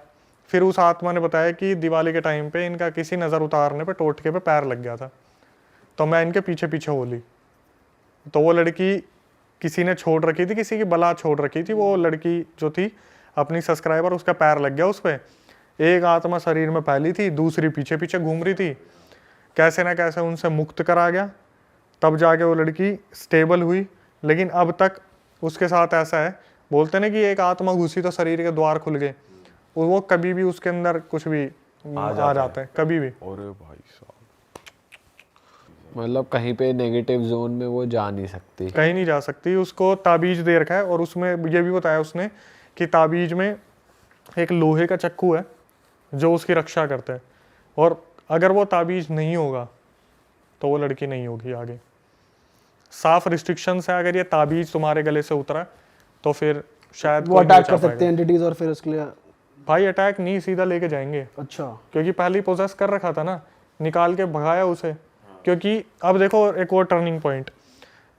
फिर उस आत्मा ने बताया कि दिवाली के टाइम पे इनका किसी नज़र उतारने पे टोटके पे पैर लग गया था, तो मैं इनके पीछे पीछे हो ली। तो वो लड़की किसी ने छोड़ रखी थी, किसी की बला छोड़ रखी थी, वो लड़की जो थी अपनी सब्सक्राइबर, उसका पैर लग गया उस पर। एक आत्मा शरीर में फैली थी, दूसरी पीछे पीछे घूम रही थी। कैसे ना कैसे उनसे मुक्त करा गया, तब जाके वो लड़की स्टेबल हुई। लेकिन अब तक उसके साथ ऐसा है, बोलते ना कि एक आत्मा घुसी तो शरीर के द्वार खुल गए, वो कभी भी उसके अंदर कुछ भी आ जाता है कभी भी। अरे भाई साहब, मतलब कहीं पे नेगेटिव जोन में वो जा नहीं सकती, कहीं नहीं जा सकती। उसको ताबीज दे रखा है और उसमें ये भी बताया उसने कि ताबीज में एक लोहे का चक्कू है जो उसकी रक्षा करता है, और अगर वो ताबीज नहीं होगा तो वो लड़की नहीं होगी आगे। साफ रिस्ट्रिक्शंस है, अगर ये ताबीज तुम्हारे गले से उतरा तो फिर शायद वो अटैक कर सकते हैं एंटिटीज, और फिर उसके लिए भाई अटैक नहीं, सीधा लेके जाएंगे। अच्छा, क्योंकि पहले ही पोजेस कर रखा था ना, निकाल के भगाया उसे। क्योंकि अब देखो एक और टर्निंग पॉइंट,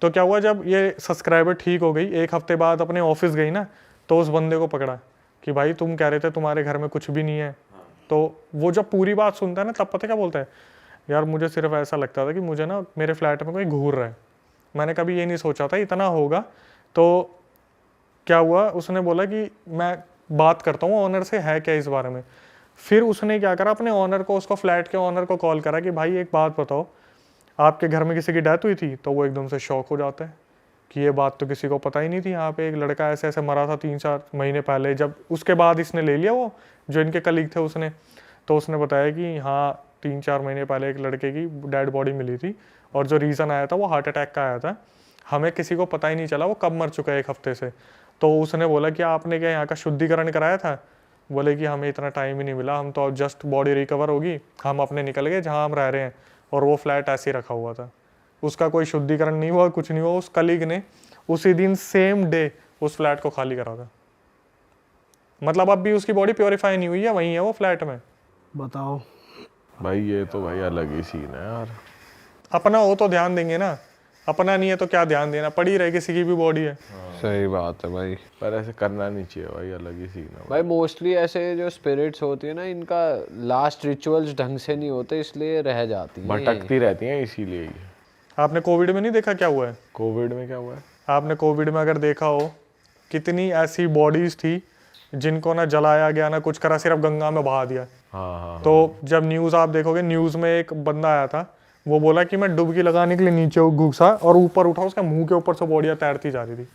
तो क्या हुआ, जब ये सब्सक्राइबर ठीक हो गई, 1 हफ्ते बाद अपने ऑफिस गई ना, तो उस बंदे को पकड़ा कि भाई तुम कह रहे थे तुम्हारे घर में कुछ भी नहीं है। तो वो जब पूरी बात सुनता है ना, तब पता क्या बोलता है, यार मुझे सिर्फ ऐसा लगता था कि मुझे ना मेरे फ्लैट में कोई घूर रहा है, मैंने कभी ये नहीं सोचा था इतना होगा। तो क्या हुआ, उसने बोला कि मैं बात करता हूँ ऑनर से, है क्या इस बारे में। फिर उसने क्या करा, अपने ऑनर को, उसको फ्लैट के ऑनर को कॉल करा कि भाई एक बात बताओ, आपके घर में किसी की डेथ हुई थी। तो वो एकदम से शॉक हो जाता है कि ये बात तो किसी को पता ही नहीं थी, यहाँ पे एक लड़का ऐसे ऐसे मरा था 3-4 महीने पहले। जब उसके बाद इसने ले लिया, वो जो इनके कलीग थे उसने, तो उसने बताया कि हाँ 3-4 महीने पहले एक लड़के की डेड बॉडी मिली थी और जो रीज़न आया था वो हार्ट अटैक का आया था, हमें किसी को पता ही नहीं चला वो कब मर चुका है 1 हफ्ते से। तो उसने बोला कि आपने क्या यहाँ का शुद्धिकरण कराया था? बोले कि हमें इतना टाइम ही नहीं मिला, हम तो जस्ट बॉडी रिकवर होगी हम अपने निकल गए जहाँ हम रह रहे हैं, और वो फ्लैट ऐसे ही रखा हुआ था। उसका कोई शुद्धिकरण नहीं हुआ, कुछ नहीं हुआ। उस कलीग ने उसी दिन सेम डे उस फ्लैट को खाली करा था। मतलब अब भी उसकी बॉडी प्योरीफाई नहीं हुई है, वहीं है वो फ्लैट में। बताओ भाई ये तो भाई अलग ही सीन है यार। अपना हो तो ध्यान देंगे ना, अपना नहीं है तो क्या ध्यान देना, पड़ी रहे किसी की भी बॉडी है। सही बात है भाई। पर ऐसे करना नहीं चाहिए भाई, अलग ही सीन है भाई मोस्टली ऐसे जो स्पिरिट्स होती है ना, इनका लास्ट रिचुअल्स ढंग से नहीं होते, इसलिए रह जाती है। भटकती रहती हैं इसीलिए ही। आपने कोविड में नहीं देखा क्या हुआ है? कोविड में क्या हुआ है? आपने कोविड में अगर देखा हो, कितनी ऐसी बॉडीज थी जिनको ना जलाया गया ना कुछ करा, सिर्फ गंगा में बहा दिया। हाँ। तो जब न्यूज़ आप देखोगे, न्यूज़ में एक बंदा आया था, वो बोला कि मैं डुबकी लगाने के लिए नीचे घुसा और ऊपर उठा, उसका मुंह के ऊपर से बॉडियाँ तैरती जा रही थी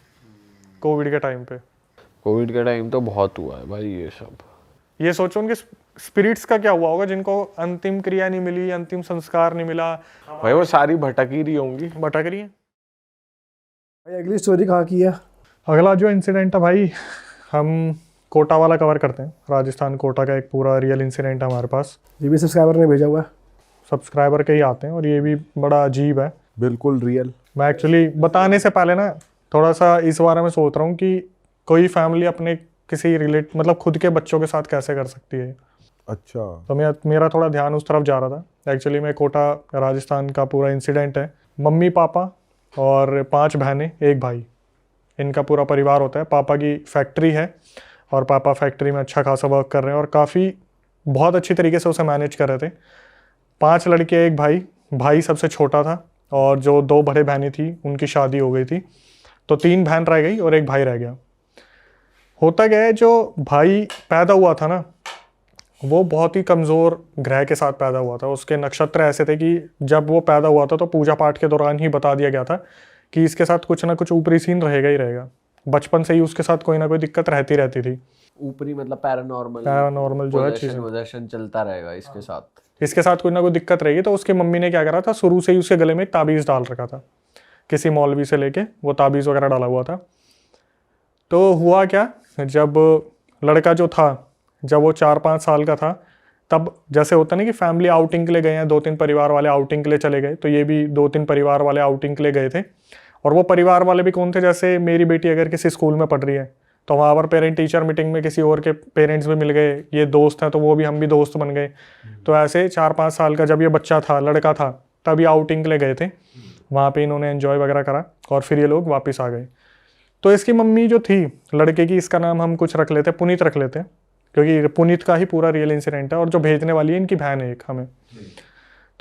कोविड के टाइम पे। कोविड के टाइम तो बहुत हुआ है भाई ये सब। ये सोचो उनके स्पिरिट्स का क्या हुआ होगा जिनको अंतिम क्रिया नहीं मिली, अंतिम संस्कार नहीं मिला, भाई वो सारी भटक ही रही होंगी। भटक रही है। भाई अगली स्टोरी कहाँ की है? अगला जो इंसिडेंट है भाई, हम कोटा वाला कवर करते हैं। राजस्थान कोटा का एक पूरा रियल इंसिडेंट है हमारे पास। ये भी सब्सक्राइबर ने भेजा हुआ है। सब्सक्राइबर के ही आते हैं और ये भी बड़ा अजीब है। बिल्कुल रियल। मैं एक्चुअली बताने से पहले ना थोड़ा सा इस बारे में सोच रहा हूँ कि कोई फैमिली अपने किसी मतलब खुद के बच्चों के साथ कैसे कर सकती है। अच्छा। तो मेरा थोड़ा ध्यान उस तरफ जा रहा था। एक्चुअली मैं कोटा राजस्थान का पूरा इंसिडेंट है। मम्मी पापा और 5 बहनें 1 भाई, इनका पूरा परिवार होता है। पापा की फैक्ट्री है और पापा फैक्ट्री में अच्छा खासा वर्क कर रहे हैं और काफ़ी बहुत अच्छी तरीके से उसे मैनेज कर रहे थे। 5 लड़के 1 भाई, भाई सबसे छोटा था और जो 2 बड़े बहनें थी उनकी शादी हो गई थी, तो 3 बहन रह गई और 1 भाई रह गया। होता क्या है, जो भाई पैदा हुआ था ना, वो बहुत ही कमज़ोर ग्रह के साथ पैदा हुआ था। उसके नक्षत्र ऐसे थे कि जब वो पैदा हुआ था तो पूजा पाठ के दौरान ही बता दिया गया था कि इसके साथ कुछ ना कुछ ऊपरी सीन रहेगा ही रहेगा। बचपन से ही उसके साथ कोई ना कोई दिक्कत रहती थी। ऊपरी मतलब पैरानॉर्मल जो है चीज़ें, पोजेशन चलता रहेगा इसके साथ। इसके साथ कोई ना कोई दिक्कत रहेगी। तो उसकी मम्मी ने क्या करा था, शुरू से ही उसके गले में एक ताबीज़ डाल रखा था, किसी मौलवी से लेके वो ताबीज़ वगैरह डाला हुआ था। तो हुआ क्या, जब लड़का जो था, जब वो 4-5 साल का था, तब जैसे होता नहीं कि फैमिली आउटिंग के लिए गए हैं, 2-3 परिवार वाले आउटिंग के लिए चले गए, तो ये भी 2-3 परिवार वाले आउटिंग के लिए गए थे। और वो परिवार वाले भी कौन थे, जैसे मेरी बेटी अगर किसी स्कूल में पढ़ रही है तो वहाँ पर पेरेंट टीचर मीटिंग में किसी और के पेरेंट्स भी मिल गए, ये दोस्त हैं तो वो भी, हम भी दोस्त बन गए। तो ऐसे 4-5 साल का जब ये बच्चा था, लड़का था, तभी आउटिंग के लिए गए थे। वहाँ पे इन्होंने एंजॉय वगैरह करा और फिर ये लोग वापस आ गए। तो इसकी मम्मी जो थी लड़के की, इसका नाम हम कुछ रख लेते, पुनीत रख लेते, क्योंकि पुनीत का ही पूरा रियल इंसिडेंट है। और जो भेजने वाली है इनकी बहन है एक हमें।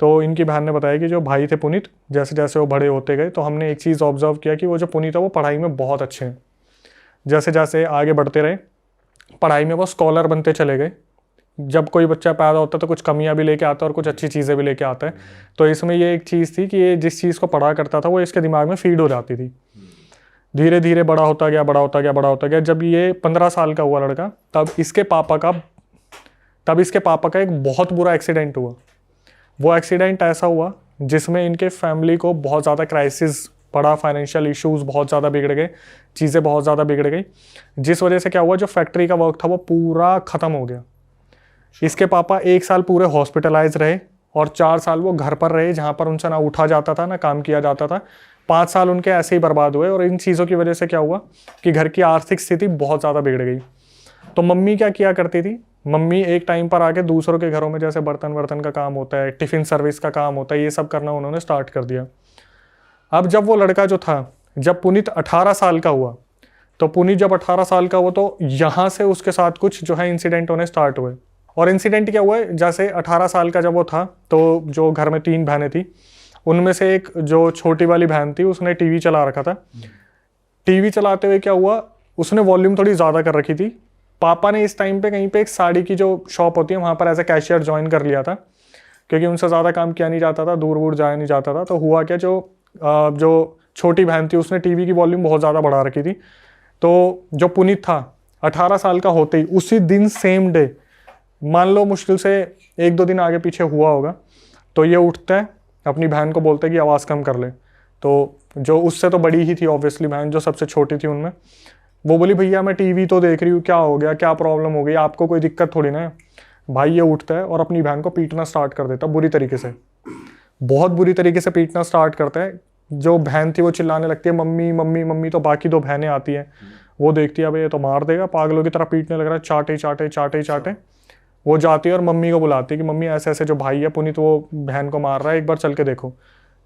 तो इनकी बहन ने बताया कि जो भाई थे पुनीत, जैसे जैसे वो बड़े होते गए तो हमने एक चीज़ ऑब्जर्व किया कि वो जो पुनीत है वो पढ़ाई में बहुत अच्छे हैं। जैसे जैसे आगे बढ़ते रहे पढ़ाई में वो स्कॉलर बनते चले गए। जब कोई बच्चा पैदा होता है तो कुछ कमियां भी लेके आता है और कुछ अच्छी चीज़ें भी लेके आता है। तो इसमें ये एक चीज़ थी कि ये जिस चीज़ को पढ़ा करता था वो इसके दिमाग में फीड हो जाती थी। धीरे धीरे बड़ा होता गया। जब ये 15 साल का हुआ लड़का, तब इसके पापा का एक बहुत बुरा एक्सीडेंट हुआ। वो एक्सीडेंट ऐसा हुआ जिसमें इनके फैमिली को बहुत ज़्यादा क्राइसिस पड़ा, फाइनेंशियल इश्यूज बहुत ज़्यादा बिगड़ गए, चीज़ें बहुत ज़्यादा बिगड़ गई, जिस वजह से क्या हुआ, जो फैक्ट्री का वर्क था वो पूरा ख़त्म हो गया। इसके पापा 1 साल पूरे हॉस्पिटलाइज रहे और 4 साल वो घर पर रहे, जहाँ पर उनसे ना उठा जाता था ना काम किया जाता था। 5 साल उनके ऐसे ही बर्बाद हुए। और इन चीज़ों की वजह से क्या हुआ कि घर की आर्थिक स्थिति बहुत ज़्यादा बिगड़ गई। तो मम्मी क्या किया करती थी, मम्मी एक टाइम पर आके दूसरों के घरों में जैसे बर्तन का काम होता है, टिफ़िन सर्विस का काम होता है, ये सब करना उन्होंने स्टार्ट कर दिया। अब जब वो लड़का जो था, जब पुनीत 18 साल का हुआ, तो पुनीत जब 18 साल का हुआ तो यहाँ से उसके साथ कुछ जो है इंसिडेंट होने स्टार्ट हुए। और इंसिडेंट क्या हुआ, जैसे 18 साल का जब वो था तो जो घर में 3 बहनें थी, उनमें से एक जो छोटी वाली बहन थी उसने टीवी चला रखा था। टीवी चलाते हुए क्या हुआ, उसने वॉल्यूम थोड़ी ज़्यादा कर रखी थी। पापा ने इस टाइम पे कहीं पे एक साड़ी की जो शॉप होती है वहाँ पर एज ए कैशियर ज्वाइन कर लिया था, क्योंकि उनसे ज़्यादा काम किया नहीं जाता था, दूर जाया नहीं जाता था। तो हुआ क्या, जो छोटी बहन थी उसने टीवी की वॉल्यूम बहुत ज़्यादा बढ़ा रखी थी। तो जो पुनीत था 18 साल का होते ही उसी दिन सेम डे मान लो मुश्किल से 1-2 दिन आगे पीछे हुआ होगा, तो ये उठता है, अपनी बहन को बोलता है कि आवाज़ कम कर ले। तो जो उससे तो बड़ी ही थी ऑब्वियसली बहन, जो सबसे छोटी थी उनमें, वो बोली भैया मैं टीवी तो देख रही हूँ, क्या हो गया, क्या प्रॉब्लम हो गई, आपको कोई दिक्कत थोड़ी ना है। भाई ये उठता है और अपनी बहन को पीटना स्टार्ट कर देता बुरी तरीके से, बहुत बुरी तरीके से पीटना स्टार्ट करता है। जो बहन थी वो चिल्लाने लगती है मम्मी मम्मी मम्मी, तो बाकी 2 बहनें आती हैं, वो देखती है अब ये तो मार देगा, पागलों की तरह पीटने लग रहा है, चाटे चाटे चाटे चाटे। वो जाती है और मम्मी को बुलाती है कि मम्मी ऐसे ऐसे जो भाई है पुनीत वो बहन को मार रहा है, एक बार चल के देखो।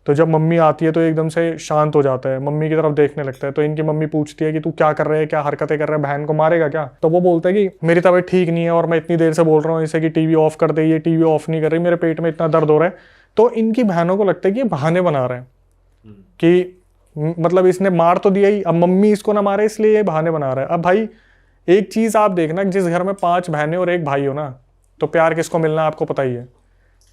तो जब मम्मी आती है तो एकदम से शांत हो जाता है, मम्मी की तरफ देखने लगता है। तो इनकी मम्मी पूछती है कि तू क्या कर रहे है, क्या हरकतें कर रहे हैं, बहन को मारेगा क्या? तो वो बोलता है कि मेरी तबीयत ठीक नहीं है और मैं इतनी देर से बोल रहा हूँ इसे कि टीवी ऑफ कर दे, ये टीवी ऑफ नहीं कर रही, मेरे पेट में इतना दर्द हो रहा है। तो इनकी बहनों को लगता है कि ये बहाने बना रहे हैं कि मतलब इसने मार तो दिया ही, अब मम्मी इसको ना मारे इसलिए ये बहाने बना रहा है। अब भाई एक चीज़ आप देखना, जिस घर में 5 बहनें और 1 भाई हो ना, तो प्यार किसको मिलना है आपको पता ही है,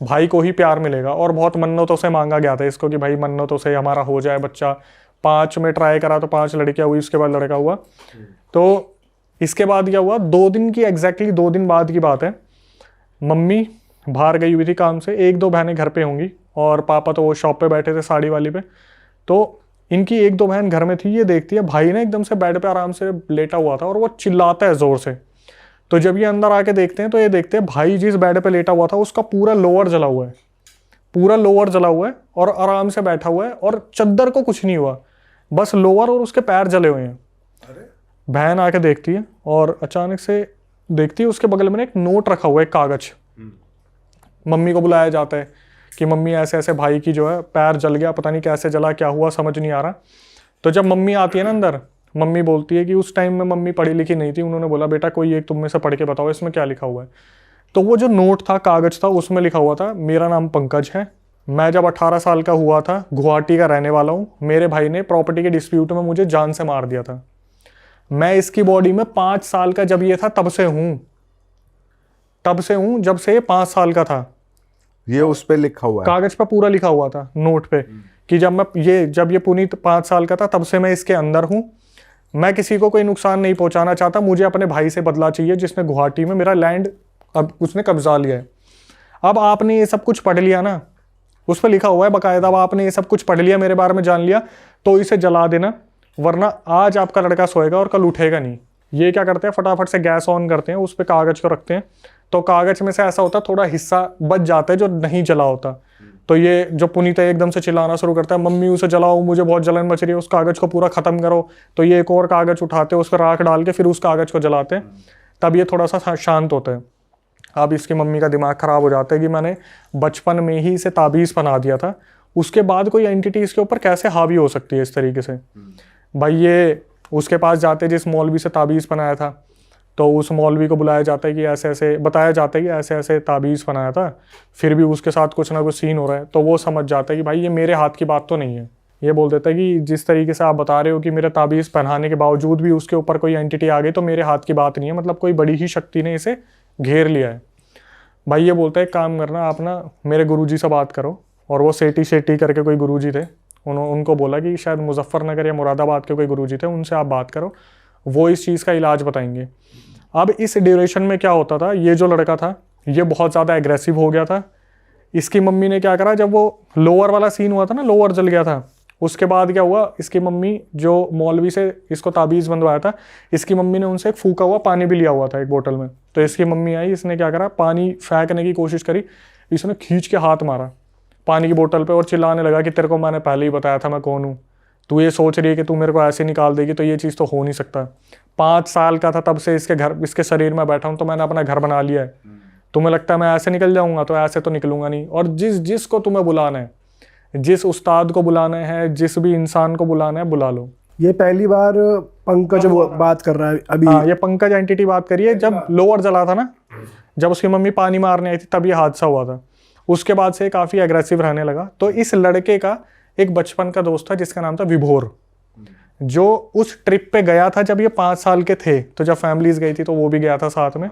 भाई को ही प्यार मिलेगा। और बहुत मन्नतों से मांगा गया था इसको कि भाई मन्नतों से हमारा हो जाए बच्चा। 5 में ट्राई करा तो 5 लड़कियां हुई, उसके बाद लड़का हुआ। तो इसके बाद क्या हुआ, 2 दिन की एग्जैक्टली 2 दिन बाद की बात है, मम्मी बाहर गई हुई थी काम से, 1-2 बहनें घर पे होंगी और पापा तो वो शॉप पे बैठे थे साड़ी वाली पे। तो इनकी 1-2 बहन घर में थी, ये देखती है भाई ने एकदम से बेड पे आराम से लेटा हुआ था और वो चिल्लाता है जोर से। तो जब ये अंदर आके देखते हैं तो ये देखते हैं भाई जिस बेड पे लेटा हुआ था उसका पूरा लोअर जला हुआ है, पूरा लोअर जला हुआ है और आराम से बैठा हुआ है और चद्दर को कुछ नहीं हुआ, बस लोअर और उसके पैर जले हुए हैं। बहन आके देखती है और अचानक से देखती है उसके बगल में एक नोट रखा हुआ है, एक कागज। मम्मी को बुलाया जाता है कि मम्मी ऐसे ऐसे भाई की जो है पैर जल गया, पता नहीं कैसे जला, क्या हुआ समझ नहीं आ रहा। तो जब मम्मी आती है ना अंदर, मम्मी बोलती है कि उस टाइम में मम्मी पढ़ी लिखी नहीं थी, उन्होंने बोला बेटा कोई एक तुम में से पढ़ के बताओ इसमें क्या लिखा हुआ है। तो वो जो नोट था, कागज था, उसमें लिखा हुआ था मेरा नाम पंकज है, मैं जब 18 साल का हुआ था गुवाहाटी का रहने वाला हूँ, मेरे भाई ने प्रॉपर्टी के डिस्प्यूट में मुझे जान से मार दिया था, मैं इसकी बॉडी में 5 साल का जब ये था तब से हूँ, जब से ये 5 साल का था। ये उस पे लिखा हुआ है, कागज पे पूरा लिखा हुआ था नोट पे कि जब ये पुनीत 5 साल का था तब से मैं इसके अंदर हूँ, मैं किसी को कोई नुकसान नहीं पहुंचाना चाहता, मुझे अपने भाई से बदला चाहिए जिसने गुवाहाटी में मेरा लैंड अब उसने कब्जा लिया है। अब आपने ये सब कुछ पढ़ लिया ना, उस पर लिखा हुआ है बाकायदा, अब आपने ये सब कुछ पढ़ लिया, मेरे बारे में जान लिया, तो इसे जला देना, वरना आज आपका लड़का सोएगा और कल उठेगा नहीं। ये क्या करते हैं, फटाफट से गैस ऑन करते हैं, उस पर कागज को रखते हैं, तो कागज में से ऐसा होता है थोड़ा हिस्सा बच जाता है जो नहीं जला होता। तो ये जो पुनीत है एकदम से चिल्लाना शुरू करता है, मम्मी उसे जलाओ, मुझे बहुत जलन मच रही है, उस कागज को पूरा खत्म करो। तो ये एक और कागज उठाते हैं, उस पर राख डाल के फिर उस कागज को जलाते हैं, तब ये थोड़ा सा शांत होता है। अब इसकी मम्मी का दिमाग खराब हो जाता है कि मैंने बचपन में ही इसे ताबीज़ बना दिया था, उसके बाद कोई एंटिटी इसके ऊपर कैसे हावी हो सकती है इस तरीके से। भाई ये उसके पास जाते जिस मौलवी से ताबीज़ बनाया था, तो उस मौलवी को बुलाया जाता है कि ऐसे ऐसे बताया जाता है कि ऐसे ऐसे ताबीज़ बनाया था, फिर भी उसके साथ कुछ ना कुछ सीन हो रहा है। तो वो समझ जाता है कि भाई ये मेरे हाथ की बात तो नहीं है। ये बोल देता है कि जिस तरीके से आप बता रहे हो कि मेरे ताबीज़ पहनाने के बावजूद भी उसके ऊपर कोई एंटिटी आ गई, तो मेरे हाथ की बात नहीं है, मतलब कोई बड़ी ही शक्ति ने इसे घेर लिया है। भाई ये बोलता है काम करना, आप ना मेरे गुरुजी से बात करो। और वो सेठी करके कोई गुरुजी थे, उनको बोला कि शायद मुजफ्फरनगर या मुरादाबाद के कोई गुरुजी थे, उनसे आप बात करो, वो इस चीज़ का इलाज बताएंगे। अब इस ड्यूरेशन में क्या होता था, ये जो लड़का था ये बहुत ज़्यादा एग्रेसिव हो गया था। इसकी मम्मी ने क्या करा, जब वो लोअर वाला सीन हुआ था ना, लोअर जल गया था, उसके बाद क्या हुआ, इसकी मम्मी जो मौलवी से इसको ताबीज़ बंधवाया था, इसकी मम्मी ने उनसे एक फूका हुआ पानी भी लिया हुआ था एक बोतल में। तो इसकी मम्मी आई, इसने क्या करा, पानी फेंकने की कोशिश करी, इसने खींच के हाथ मारा पानी की बोतल पे और चिल्लाने लगा कि तेरे को मैंने पहले ही बताया था मैं कौन हूँ, तू ये सोच रही है कि तू मेरे को ऐसे निकाल देगी, तो ये चीज़ तो हो नहीं सकता। 5 साल का था तब से इसके शरीर में बैठा हूँ, तो मैंने अपना घर बना लिया है, तुम्हें लगता है मैं ऐसे निकल जाऊँगा, तो ऐसे तो निकलूंगा नहीं। और जिसको तुम्हें बुलाना है, जिस उस्ताद को बुलाना है, जिस भी इंसान को बुलाना है, बुला लो। ये पहली बार पंकज बात कर रहा है अभी। हाँ, ये पंकज एंटिटी बात करिए। जब लोअर जला था ना, जब उसकी मम्मी पानी मारने आई थी, तब ये हादसा हुआ था। उसके बाद से काफ़ी एग्रेसिव रहने लगा। तो इस लड़के का एक बचपन का दोस्त था जिसका नाम था विभोर, जो उस ट्रिप पे गया था जब ये 5 साल के थे। तो जब फैमिलीज गई थी तो वो भी गया था साथ में।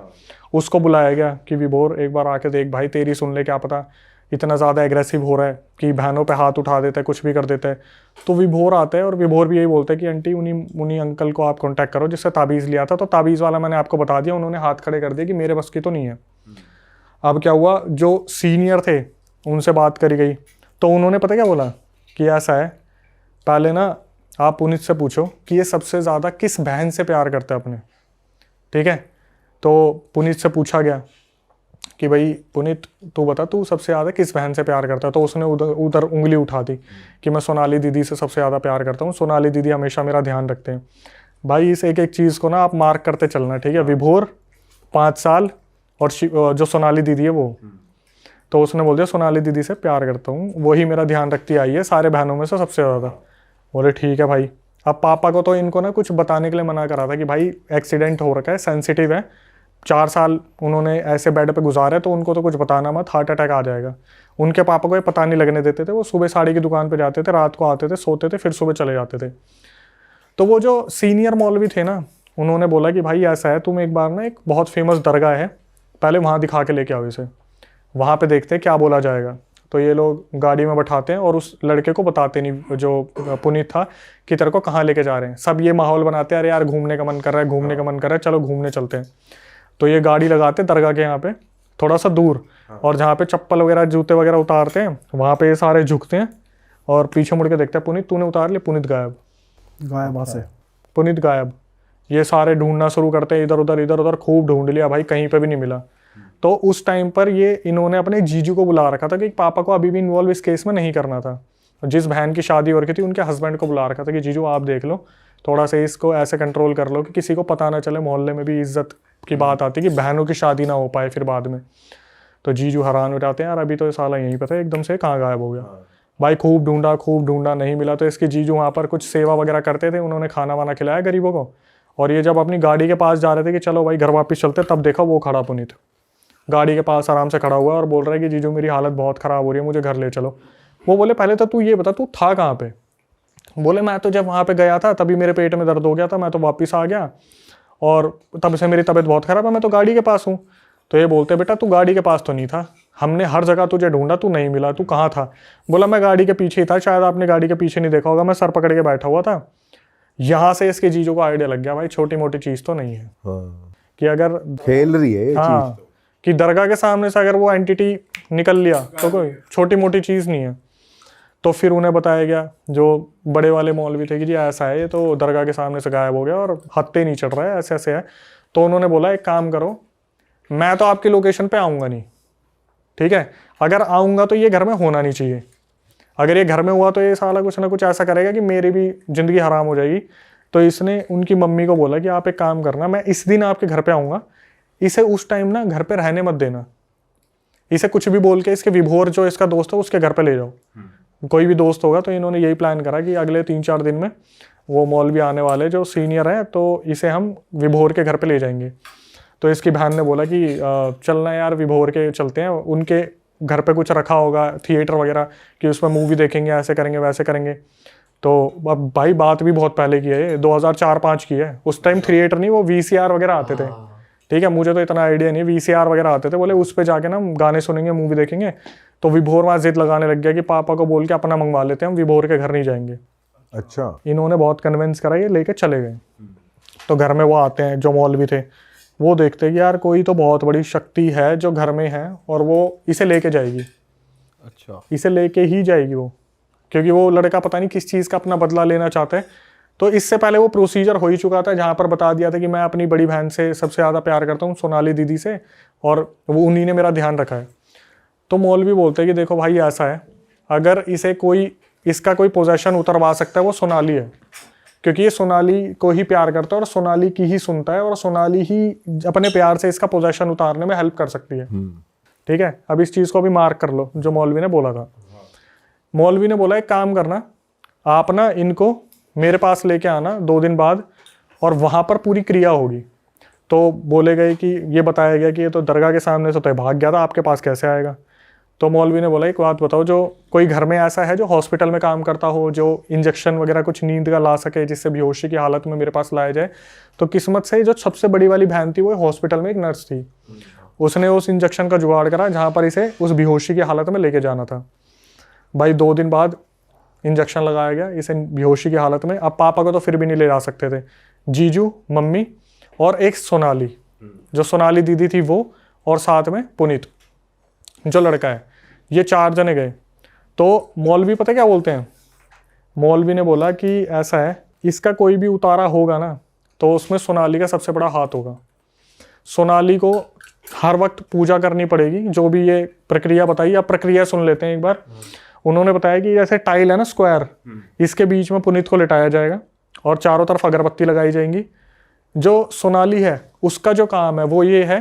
उसको बुलाया गया कि विभोर एक बार आके देख भाई, तेरी सुन ले, क्या पता इतना ज़्यादा एग्रेसिव हो रहा है कि बहनों पे हाथ उठा देता है, कुछ भी कर देता है। तो विभोर आता है और विभोर भी यही बोलता है कि आंटी उन्हीं अंकल को आप कांटेक्ट करो जिससे ताबीज़ लिया था। तो ताबीज़ वाला मैंने आपको बता दिया, उन्होंने हाथ खड़े कर दिए कि मेरे बस की तो नहीं है। अब क्या हुआ, जो सीनियर थे उनसे बात करी गई, तो उन्होंने पता क्या बोला कि ऐसा है, पहले ना आप पुनीत से पूछो कि ये सबसे ज़्यादा किस बहन से प्यार करता है अपने। ठीक है, तो पुनीत से पूछा गया कि भाई पुनीत तू बता, तू सबसे ज़्यादा किस बहन से प्यार करता है। तो उसने उधर उंगली उठा दी कि मैं सोनाली दीदी से सबसे ज़्यादा प्यार करता हूँ, सोनाली दीदी हमेशा मेरा ध्यान रखते हैं। भाई इस एक एक चीज़ को ना आप मार्क करते चलना, ठीक है। विभोर 5 साल और जो सोनाली दीदी है वो, तो उसने बोल दिया सोनाली दीदी से प्यार करता हूँ, वही मेरा ध्यान रखती आई है सारे बहनों में से सबसे ज़्यादा। बोले ठीक है भाई। अब पापा को तो इनको ना कुछ बताने के लिए मना करा था कि भाई एक्सीडेंट हो रखा है, सेंसिटिव है, 4 साल उन्होंने ऐसे बेड पे गुजारे, तो उनको तो कुछ बताना मत, हार्ट अटैक आ जाएगा। उनके पापा को ये पता नहीं लगने देते थे। वो सुबह साड़ी की दुकान पे जाते थे, रात को आते थे, सोते थे, फिर सुबह चले जाते थे। तो वो जो सीनियर मौलवी थे ना, उन्होंने बोला कि भाई ऐसा है, तुम एक बार ना एक बहुत फेमस दरगाह है, पहले वहाँ दिखा के लेके आओ इसे, वहाँ पे देखते हैं क्या बोला जाएगा। तो ये लोग गाड़ी में बैठाते हैं और उस लड़के को बताते नहीं, जो पुनीत था, कि तेरे को कहाँ लेके जा रहे हैं। सब ये माहौल बनाते हैं, अरे यार घूमने का मन कर रहा है, घूमने का मन कर रहा है, चलो घूमने चलते हैं। तो ये गाड़ी लगाते दरगाह के यहाँ पे थोड़ा सा दूर, और जहाँ पे चप्पल वगैरह जूते वगैरह उतारते हैं वहाँ पे ये सारे झुकते हैं और पीछे मुड़ के देखते हैं, पुनीत तूने उतार लिया, पुनीत गायब, वहाँ से पुनीत गायब। ये सारे ढूंढना शुरू करते हैं, इधर उधर खूब ढूंढ लिया भाई, कहीं पे भी नहीं मिला। तो उस टाइम पर ये इन्होंने अपने जीजू को बुला रखा था कि पापा को अभी भी इन्वॉल्व इस केस में नहीं करना था। जिस बहन की शादी हो रखी थी उनके हस्बैंड को बुला रखा था कि जीजू आप देख लो, थोड़ा सा इसको ऐसे कंट्रोल कर लो कि किसी को पता ना चले, मोहल्ले में भी इज्जत की बात आती कि बहनों की शादी ना हो पाए फिर बाद में। तो जीजू हैरान हो जाते हैं, यार अभी तो ये साला यहीं पता है एकदम से कहाँ गायब हो गया। भाई खूब ढूंढा नहीं मिला। तो इसके जीजू वहाँ पर कुछ सेवा वगैरह करते थे, उन्होंने खाना वाना खिलाया गरीबों को। और ये जब अपनी गाड़ी के पास जा रहे थे कि चलो भाई घर वापस चलते, तब देखा वो खड़ा पुनीत गाड़ी के पास आराम से खड़ा हुआ और बोल रहा है कि जीजू मेरी हालत बहुत ख़राब हो रही है, मुझे घर ले चलो। वो बोले पहले तो तू ये बता तू था कहाँ पे। बोले मैं तो जब वहाँ पे गया था तभी मेरे पेट में दर्द हो गया था, मैं तो वापस आ गया और तब से मेरी तबीयत बहुत ख़राब है, मैं तो गाड़ी के पास हूँ। तो ये बोलते बेटा तू गाड़ी के पास तो नहीं था, हमने हर जगह तुझे ढूंढा, तू नहीं मिला, तू कहाँ था। बोला मैं गाड़ी के पीछे ही था, शायद आपने गाड़ी के पीछे नहीं देखा होगा, मैं सर पकड़ के बैठा हुआ था। यहाँ से इसके जीजू को आइडिया लग गया भाई छोटी मोटी चीज़ तो नहीं है। कि अगर खेल रही है ये हाँ चीज, कि दरगाह के सामने से अगर वो एंटिटी निकल लिया तो कोई छोटी मोटी चीज़ नहीं है। तो फिर उन्हें बताया गया, जो बड़े वाले मौलवी थे, कि जी ऐसा है, ये तो दरगाह के सामने से गायब हो गया और हत्ते नहीं चढ़ रहा है, ऐसे ऐसे है। तो उन्होंने बोला एक काम करो, मैं तो आपकी लोकेशन पे आऊँगा नहीं, ठीक है, अगर आऊँगा तो ये घर में होना नहीं चाहिए। अगर ये घर में हुआ तो ये साला कुछ ना कुछ ऐसा करेगा कि मेरी भी ज़िंदगी हराम हो जाएगी। तो इसने उनकी मम्मी को बोला कि आप एक काम करना, मैं इस दिन आपके घर पे आऊँगा, इसे उस टाइम ना घर पे रहने मत देना, इसे कुछ भी बोल के इसके विभोर जो इसका दोस्त है उसके घर पे ले जाओ, कोई भी दोस्त होगा। तो इन्होंने यही प्लान करा कि अगले 3-4 दिन में वो मौलवी आने वाले जो सीनियर है, तो इसे हम विभोर के घर पे ले जाएंगे। तो इसकी बहन ने बोला कि चलना यार विभोर के चलते हैं, उनके घर पे कुछ रखा होगा थिएटर वगैरह कि उसमें मूवी देखेंगे, ऐसे करेंगे वैसे करेंगे। तो अब भाई बात भी बहुत पहले की है, 2004-5 की है। उस टाइम थिएटर नहीं, वो VCR वगैरह आते थे, ठीक है, मुझे तो इतना आइडिया नहीं, VCR वगैरह आते थे। बोले उस पे जाके ना गाने सुनेंगे, मूवी देखेंगे। तो विभोर वहाँ जिद लगाने लग गया कि पापा को बोल के अपना मंगवा लेते हैं, हम विभोर के घर नहीं जाएंगे। अच्छा, इन्होंने बहुत कन्विंस करा, ये लेके चले गए। तो घर में वो आते हैं जो मौलवी थे, वो देखते हैं कि यार कोई तो बहुत बड़ी शक्ति है जो घर में है और वो इसे लेके जाएगी। अच्छा, इसे लेके ही जाएगी वो, क्योंकि वो लड़का पता नहीं किस चीज़ का अपना बदला लेना चाहता है। तो इससे पहले वो प्रोसीजर हो ही चुका था जहाँ पर बता दिया था कि मैं अपनी बड़ी बहन से सबसे ज़्यादा प्यार करता हूँ, सोनाली दीदी से, और वो उन्हीं ने मेरा ध्यान रखा है। तो मौलवी बोलते हैं कि देखो भाई ऐसा है, अगर इसे कोई इसका कोई पोजेशन उतरवा सकता है वो सोनाली है, क्योंकि ये सोनाली को ही प्यार करता है और सोनाली की ही सुनता है और सोनाली ही अपने प्यार से इसका पोजेशन उतारने में हेल्प कर सकती है। ठीक है, अब इस चीज़ को भी मार्क कर लो जो मौलवी ने बोला था। मौलवी ने बोला एक काम करना, आप ना इनको मेरे पास लेके आना 2 दिन बाद और वहाँ पर पूरी क्रिया होगी। तो बोले गए कि ये बताया गया कि ये तो दरगाह के सामने से तो भाग गया था, आपके पास कैसे आएगा। तो मौलवी ने बोला एक बात बताओ, जो कोई घर में ऐसा है जो हॉस्पिटल में काम करता हो, जो इंजेक्शन वगैरह कुछ नींद का ला सके जिससे बेहोशी की हालत में मेरे पास लाया जाए। तो किस्मत से जो सबसे बड़ी वाली बहन थी वो हॉस्पिटल में एक नर्स थी, उसने उस इंजेक्शन का जुगाड़ करा जहाँ पर इसे उस बेहोशी की हालत में लेके जाना था। भाई 2 दिन बाद इंजेक्शन लगाया गया इसे बेहोशी की हालत में। अब पापा को तो फिर भी नहीं ले जा सकते थे, जीजू, मम्मी और एक सोनाली, जो सोनाली दीदी थी वो, और साथ में पुनीत जो लड़का है, ये 4 जने गए। तो मौलवी पता क्या बोलते हैं, मौलवी ने बोला कि ऐसा है, इसका कोई भी उतारा होगा ना तो उसमें सोनाली का सबसे बड़ा हाथ होगा। सोनाली को हर वक्त पूजा करनी पड़ेगी, जो भी ये प्रक्रिया बताई। अब प्रक्रिया सुन लेते हैं एक बार। उन्होंने बताया कि जैसे टाइल है ना स्क्वायर, इसके बीच में पुनीत को लिटाया जाएगा और चारों तरफ अगरबत्ती लगाई जाएंगी। जो सोनाली है उसका जो काम है वो ये है,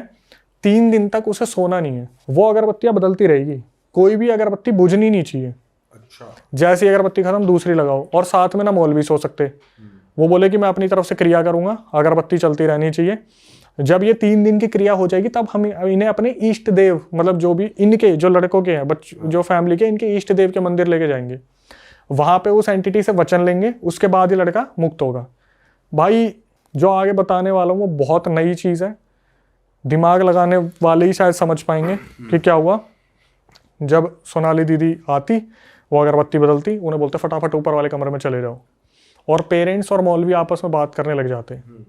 3 दिन तक उसे सोना नहीं है, वो अगरबत्तियां बदलती रहेगी, कोई भी अगरबत्ती बुझनी नहीं चाहिए। अच्छा। जैसी अगरबत्ती खत्म दूसरी लगाओ। और साथ में ना मौलवी सो सकते, वो बोले कि मैं अपनी तरफ से क्रिया करूंगा, अगरबत्ती चलती रहनी चाहिए। जब ये 3 दिन की क्रिया हो जाएगी तब हम इन्हें अपने इष्ट देव, मतलब जो भी इनके जो लड़कों के हैं, जो फैमिली के, इनके इष्ट देव के मंदिर लेके जाएंगे। वहां पे उस एंटिटी से वचन लेंगे, उसके बाद ही लड़का मुक्त होगा। भाई जो आगे बताने वाला हूँ वो बहुत नई चीज़ है, दिमाग लगाने वाले ही शायद समझ पाएंगे कि क्या हुआ। जब सोनाली दीदी आती, वो अगरबत्ती बदलती, उन्हें बोलते फटाफट ऊपर वाले कमरे में चले जाओ। और पेरेंट्स और मौलवी आपस में बात करने लग जाते हैं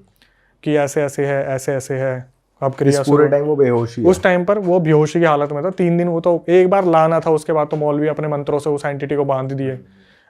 कि ऐसे ऐसे है, ऐसे ऐसे है। अब क्रिया पूरे टाइम वो बेहोशी है। उस टाइम पर वो बेहोशी की हालत में था। 3 दिन वो तो एक बार लाना था, उसके बाद तो मौलवी अपने मंत्रों से उस एंटिटी को बांध दिए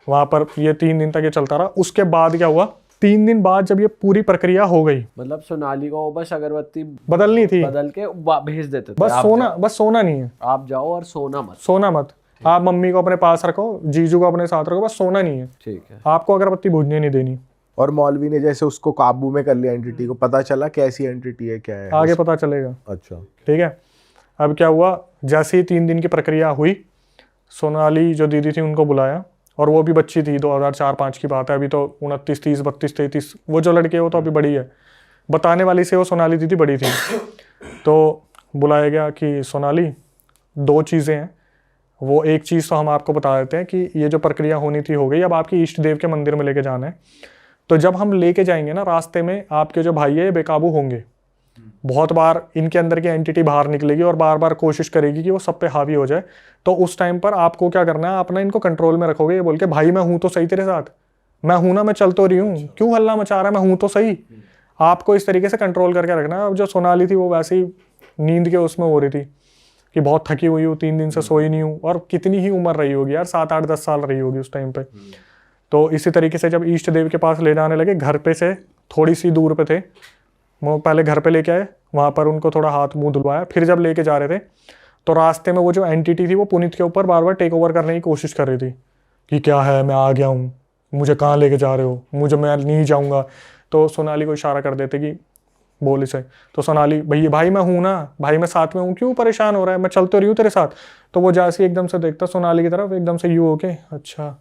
वहां पर। ये 3 दिन तक ये चलता रहा। उसके बाद क्या हुआ, 3 दिन बाद जब ये पूरी प्रक्रिया हो गई, मतलब सोनाली को बस अगरबत्ती बदलनी थी, बदल के भेज देते थे, बस सोना नहीं है, आप जाओ और सोना मत। आप मम्मी को अपने पास रखो, जीजू को अपने साथ रखो, बस सोना नहीं है। ठीक है। आपको अगरबत्ती बुझने नहीं देनी। और मौलवी ने जैसे उसको काबू में कर लिया एंटिटी को, पता चला कैसी एंटिटी है, क्या है आगे पता चलेगा। अच्छा, ठीक है। अब क्या हुआ, जैसे ही 3 दिन की प्रक्रिया हुई, सोनाली जो दीदी थी उनको बुलाया, और वो भी बच्ची थी, 2004-05 की बात है, अभी तो 29, 30, 32, 33, वो जो लड़के वो तो अभी बड़ी है, बताने वाली से वो सोनाली दीदी बड़ी थी। तो बुलाया गया कि सोनाली 2 चीज़ें हैं, वो एक चीज़ तो हम आपको बता देते हैं कि ये जो प्रक्रिया होनी थी हो गई, अब आपकी इष्ट देव के मंदिर में लेके जाना है। तो जब हम लेके जाएंगे ना, रास्ते में आपके जो भाई है ये बेकाबू होंगे, बहुत बार इनके अंदर की एंटिटी बाहर निकलेगी और बार बार कोशिश करेगी कि वो सब पे हावी हो जाए। तो उस टाइम पर आपको क्या करना है, अपना इनको कंट्रोल में रखोगे, ये बोल के भाई मैं हूं तो सही तेरे साथ, मैं हूं ना, मैं चल तो रही हूँ, क्यों हल्ला मचा रहा है, मैं हूं तो सही। आपको इस तरीके से कंट्रोल करके रखना है। अब जो सोनाली थी वो वैसे ही नींद के उसमें हो रही थी कि बहुत थकी हुई हूँ, 3 दिन से सोई नहीं हूँ, और कितनी ही उम्र रही होगी यार, 7, 8, 10 साल रही होगी उस टाइम पे। तो इसी तरीके से जब इष्ट देव के पास ले जाने लगे, घर पे से थोड़ी सी दूर पे थे वो, पहले घर पे लेके आए, वहाँ पर उनको थोड़ा हाथ मुंह धुलवाया, फिर जब लेके जा रहे थे तो रास्ते में वो जो एंटिटी थी वो पुनीत के ऊपर बार बार टेक ओवर करने की कोशिश कर रही थी कि क्या है, मैं आ गया हूँ, मुझे कहाँ लेके जा रहे हो, मैं नहीं जाऊँगा। तो सोनाली को इशारा कर देते कि बोल इसे। तो सोनाली, भाई मैं हूँ ना, भाई मैं साथ में हूँ, क्यों परेशान हो रहा है, मैं चल तो रही हूँ तेरे साथ। तो वो जैसे एकदम से देखता सोनाली की तरफ, एकदम से यूँ होके अच्छा,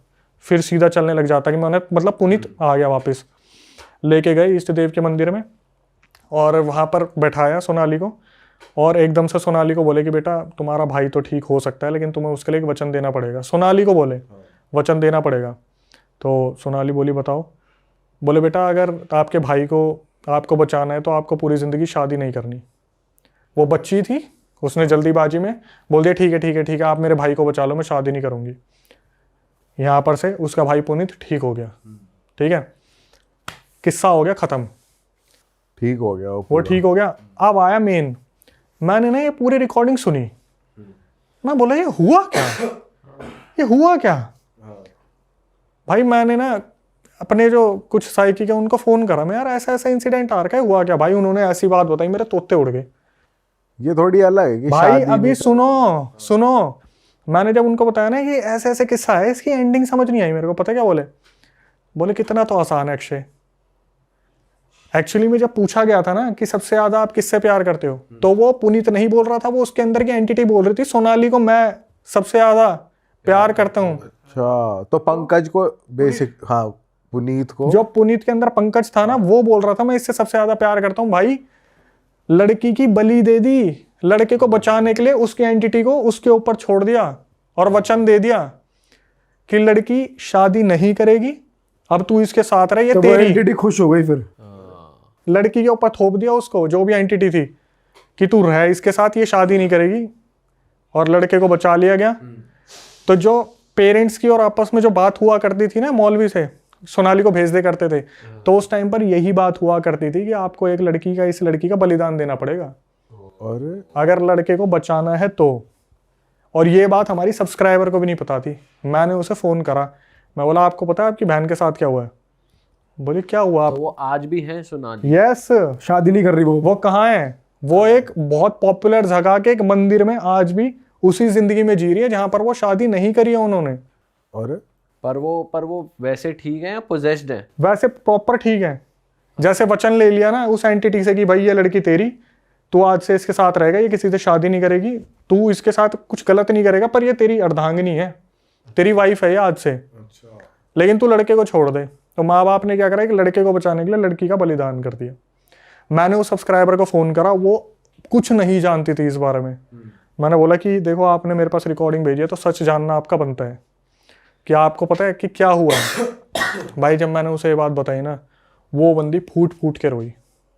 फिर सीधा चलने लग जाता कि मैंने, मतलब पुनीत आ गया वापस। लेके गए इष्ट देव के मंदिर में और वहाँ पर बैठाया सोनाली को, और एकदम से सोनाली को बोले कि बेटा तुम्हारा भाई तो ठीक हो सकता है, लेकिन तुम्हें उसके लिए एक वचन देना पड़ेगा। सोनाली को बोले वचन देना पड़ेगा। तो सोनाली बोली बताओ। बोले बेटा अगर आपके भाई को आपको बचाना है तो आपको पूरी ज़िंदगी शादी नहीं करनी। वो बच्ची थी, उसने जल्दीबाजी में बोल दिया ठीक है ठीक है ठीक है, आप मेरे भाई को बचा लो, मैं शादी नहीं करूँगी। यहाँ पर से उसका भाई पुनीत ठीक हो गया। ठीक है, किस्सा हो गया ख़त्म, ठीक हो गया वो ठीक हो गया। अब आया मेन, मैंने ना ये पूरी रिकॉर्डिंग सुनी, मैं बोला ये हुआ क्या, ये हुआ क्या। भाई मैंने ना अपने जो कुछ साइकी के उनको फ़ोन करा, मैं यार ऐसा ऐसा इंसिडेंट आ रखा है, हुआ क्या भाई। उन्होंने ऐसी बात बताई, मेरे तोते उड़ गए। ये थोड़ी अलग है कि भाई अभी सुनो, मैंने जब उनको बताया ना कि ऐसे ऐसे किस्सा है, इसकी एंडिंग समझ नहीं आई मेरे को। पता क्या बोले कितना तो आसान है अक्षय। एक्चुअली में जब पूछा गया था ना कि सबसे ज्यादा आप किससे प्यार करते हो, तो वो पुनीत नहीं बोल रहा था, वो उसके अंदर की एंटिटी बोल रही थी सोनाली को मैं सबसे ज्यादा प्यार करता हूँ। अच्छा, तो पंकज को बेसिक, हाँ पुनीत को, जो पुनीत के अंदर पंकज था ना, वो बोल रहा था मैं इससे सबसे ज्यादा प्यार करता हूँ। भाई लड़की की बलि दे दी, लड़के को बचाने के लिए उसकी एंटिटी को उसके ऊपर छोड़ दिया और वचन दे दिया कि लड़की शादी नहीं करेगी, अब तू इसके साथ रहे, ये तो तेरी एंटिटी खुश हो गई फिर लड़की के ऊपर थोप दिया उसको, जो भी एंटिटी थी, कि तू रह इसके साथ, ये शादी नहीं करेगी, और लड़के को बचा लिया गया। तो जो पेरेंट्स की और आपस में जो बात हुआ करती थी ना मौलवी से, सोनाली को भेज दे करते थे, तो उस टाइम पर यही बात हुआ करती थी कि आपको एक लड़की का, इस लड़की का बलिदान देना पड़ेगा और अगर लड़के को बचाना है तो। और ये बात हमारी सब्सक्राइबर को भी नहीं पता थी। मैंने उसे फ़ोन करा, मैं बोला आपको पता है आपकी बहन के साथ क्या हुआ है? बोली क्या हुआ आप? तो वो आज भी है सोनाली? यस, शादी नहीं कर रही वो कहाँ है? वो एक बहुत पॉपुलर जगह के एक मंदिर में आज भी उसी जिंदगी में जी रही है जहां पर वो शादी नहीं करी है उन्होंने। और पर वो वैसे ठीक है या पोजेस्ड है? वैसे प्रॉपर ठीक है, जैसे वचन ले लिया ना उस एंटिटी से कि भाई ये लड़की तेरी, तू आज से इसके साथ रहेगा, ये किसी से शादी नहीं करेगी, तू इसके साथ कुछ गलत नहीं करेगा, पर ये तेरी अर्धांगिनी है, तेरी वाइफ है ये आज से, लेकिन तू लड़के को छोड़ दे। तो माँ बाप ने क्या करा कि लड़के को बचाने के लिए लड़की का बलिदान कर दिया। मैंने उस सब्सक्राइबर को फ़ोन करा, वो कुछ नहीं जानती थी इस बारे में। मैंने बोला कि देखो आपने मेरे पास रिकॉर्डिंग भेजी है तो सच जानना आपका बनता है, कि आपको पता है कि क्या हुआ है। भाई जब मैंने उसे ये बात बताई ना, वो बंदी फूट फूट के रोई,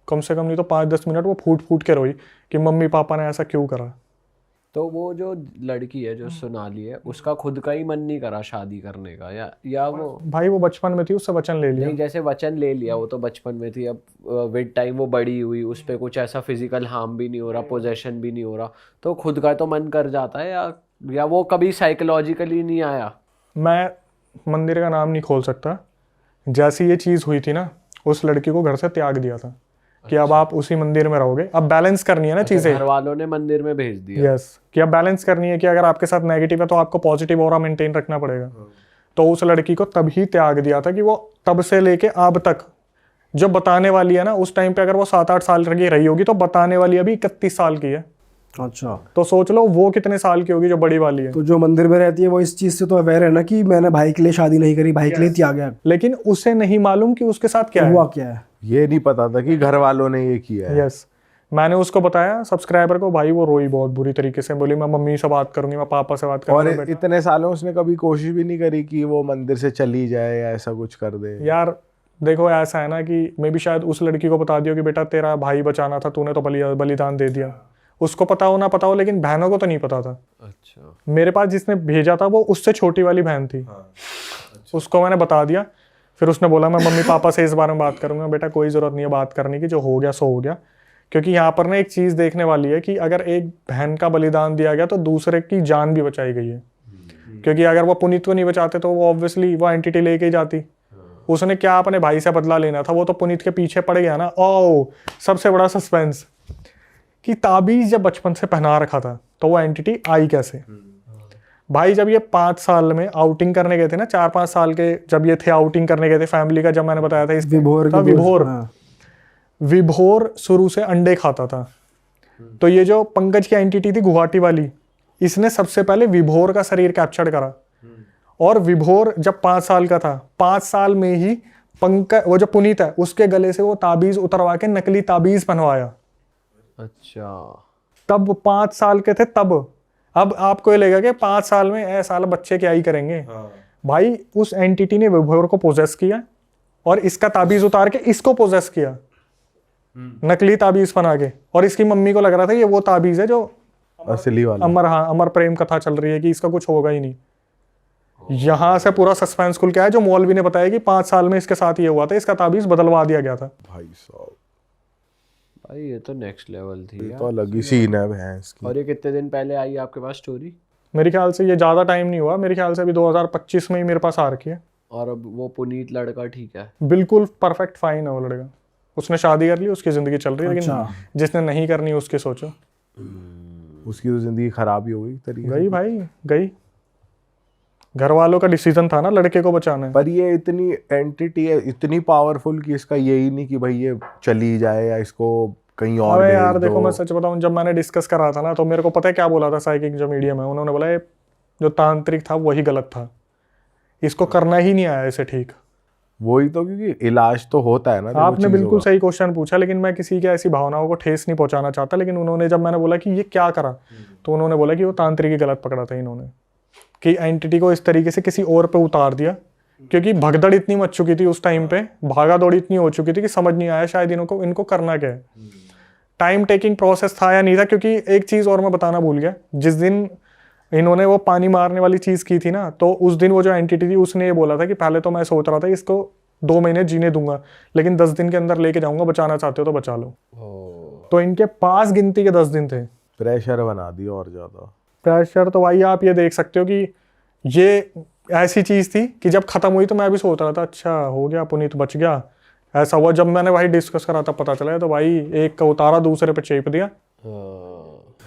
कम से कम नहीं तो 5-10 मिनट वो फूट फूट के रोई कि मम्मी पापा ने ऐसा क्यों करा। तो वो जो लड़की है जो सोनाली है, उसका खुद का ही मन नहीं करा शादी करने का, या वो? भाई वो बचपन में थी, उससे वचन ले लिया। नहीं, जैसे वचन ले लिया, वो तो बचपन में थी, अब विद टाइम वो बड़ी हुई, उस पर कुछ ऐसा फिजिकल हार्म भी नहीं हो रहा, पोजेशन भी नहीं हो रहा, तो खुद का तो मन कर जाता है, या वो कभी साइकोलॉजिकली नहीं आया? मैं मंदिर का नाम नहीं खोल सकता, जैसी ये चीज़ हुई थी ना, उस लड़की को घर से त्याग दिया था कि अब आप उसी मंदिर में रहोगे। अब बैलेंस करनी है ना चीज़ें, घर वालों ने मंदिर में भेज दिया। यस, कि अब बैलेंस करनी है कि अगर आपके साथ नेगेटिव है तो आपको पॉजिटिव ऑरा मेंटेन रखना पड़ेगा। तो उस लड़की को तभी त्याग दिया था कि वो तब से लेके अब तक जो बताने वाली है ना, उस टाइम पे अगर वो 7-8 साल की रही होगी तो बताने वाली अभी 31 साल की है। अच्छा, तो सोच लो वो कितने साल की होगी जो बड़ी वाली है। तो जो मंदिर में रहती है वो इस चीज से तो अवेयर है ना कि मैंने भाई के लिए शादी नहीं करी, भाई के लिए त्याग गया। लेकिन उसे नहीं मालूम कि उसके साथ क्या हुआ है। क्या है, ये नहीं पता था कि घर वालों ने ये किया है। यस, मैंने उसको बताया सब्सक्राइबर को, भाई वो रोई बहुत बुरी तरीके से, बोली मैं मम्मी से बात करूंगी, मैं पापा से बात और करूंगी। इतने सालों उसने कभी कोशिश भी नहीं करी कि वो मंदिर से चली जाए या ऐसा कुछ कर दे। यार देखो ऐसा है ना कि मैं भी शायद उस लड़की को बता दियो कि बेटा तेरा भाई बचाना था, तूने तो बलिदान दे दिया। उसको पता हो ना पता हो, लेकिन बहनों को तो नहीं पता था। अच्छा, मेरे पास जिसने भेजा था वो उससे छोटी वाली बहन थी। उसको मैंने बता दिया, फिर उसने बोला मैं मम्मी पापा से इस बारे में बात करूंगा। बेटा कोई ज़रूरत नहीं है बात करने की, जो हो गया सो हो गया। क्योंकि यहाँ पर ना एक चीज़ देखने वाली है कि अगर एक बहन का बलिदान दिया गया तो दूसरे की जान भी बचाई गई है। क्योंकि अगर वो पुनीत को नहीं बचाते तो वो ऑब्वियसली वो एंटिटी लेके ही जाती। उसने क्या अपने भाई से बदला लेना था, वो तो पुनीत के पीछे पड़ गया ना। ओ सबसे बड़ा सस्पेंस कि ताबीज जब बचपन से पहना रखा था तो वो एंटिटी आई कैसे। भाई जब ये 5 साल में आउटिंग करने गए थे ना, 4-5 साल के जब ये थे आउटिंग करने गए थे फैमिली का, जब मैंने बताया था इस विभोर शुरू से अंडे खाता था। तो ये जो पंकज की एंटिटी थी गुवाहाटी वाली, इसने सबसे पहले विभोर का शरीर कैप्चर करा। और विभोर जब 5 साल का था, 5 साल में ही पंकज, वो जो पुनीत है, उसके गले से वो ताबीज उतरवा के नकली ताबीज बनवाया। अच्छा, तब 5 साल के थे तब। अब आपको ये लगेगा कि 5 साल में ऐसा बच्चे क्या ही करेंगे। भाई उस एंटिटी ने विभोर को पोजेस किया और इसका ताबीज उतार के इसको पोजेस किया, नकली ताबीज बना के। और इसकी मम्मी को लग रहा था ये वो ताबीज है जो असली वाला। अमर प्रेम कथा चल रही है कि इसका कुछ होगा ही नहीं। यहां से पूरा सस्पेंस खुल के आया, जो मौलवी ने बताया कि 5 साल में इसके साथ ये हुआ था, इसका ताबीज बदलवा दिया गया था। भाई साहब, भाई ये तो नेक्स्ट लेवल थी ये यार। तो अलग ही सीन है भैंस की। और ये कितने दिन पहले आई आपके पास स्टोरी? मेरे ख्याल से ये ज़्यादा टाइम नहीं हुआ, मेरे ख्याल से अभी 2025 में ही मेरे पास आ रखी है। और अब वो पुनीत लड़का ठीक है? बिल्कुल परफेक्ट फाइन है वो लड़का। उसने शादी कर ली, उसकी ज़िंदगी चल रही है। लेकिन जिसने नहीं करनी उसकी सोचो, उसकी तो जिंदगी खराब ही हो गई तरीके से। गई भाई गई। घर वालों का डिसीजन था ना लड़के को बचाना है। पर ये इतनी एंटिटी है, इतनी पावरफुल कि इसका यही नहीं कि भाई ये चली जाए या इसको कहीं और अबे भेज यार दो। देखो मैं सच बताऊं, जब मैंने डिस्कस करा था ना, तो मेरे को पता है क्या बोला था साइकिक जो मीडियम है, उन्होंने बोला ये जो तांत्रिक था वही गलत था, इसको करना ही नहीं आया इसे ठीक। वही तो, क्योंकि इलाज तो होता है ना। आपने बिल्कुल सही क्वेश्चन पूछा, लेकिन मैं किसी की ऐसी भावनाओं को ठेस नहीं पहुंचाना चाहता। लेकिन उन्होंने जब मैंने बोला कि ये क्या करा, तो उन्होंने बोला कि वो तांत्रिक ही गलत पकड़ा था इन्होंने, कि एंटिटी को इस तरीके से किसी और पे उतार दिया। क्योंकि भगदड़ इतनी मच चुकी थी उस टाइम पे, भागा दौड़ी इतनी हो चुकी थी कि समझ नहीं आया शायद इनको करना क्या है। टाइम टेकिंग प्रोसेस था या नहीं था, क्योंकि एक चीज़ और मैं बताना भूल गया, जिस दिन इन्होंने वो पानी मारने वाली चीज़ की थी ना, तो उस दिन वो जो एंटिटी थी उसने ये बोला था कि पहले तो मैं सोच रहा था इसको 2 महीने जीने दूंगा, लेकिन 10 दिन के अंदर लेके जाऊंगा, बचाना चाहते हो तो बचा लो। तो इनके पास गिनती के 10 दिन थे। प्रेशर बना दिया और ज़्यादा। प्रेशर तो भाई आप ये देख सकते हो कि ये ऐसी चीज़ थी कि जब ख़त्म हुई तो मैं भी सोच रहा था अच्छा हो गया पुनीत बच गया, ऐसा हुआ। जब मैंने भाई डिस्कस करा तब पता चला, तो भाई एक का उतारा दूसरे पे चेप दिया।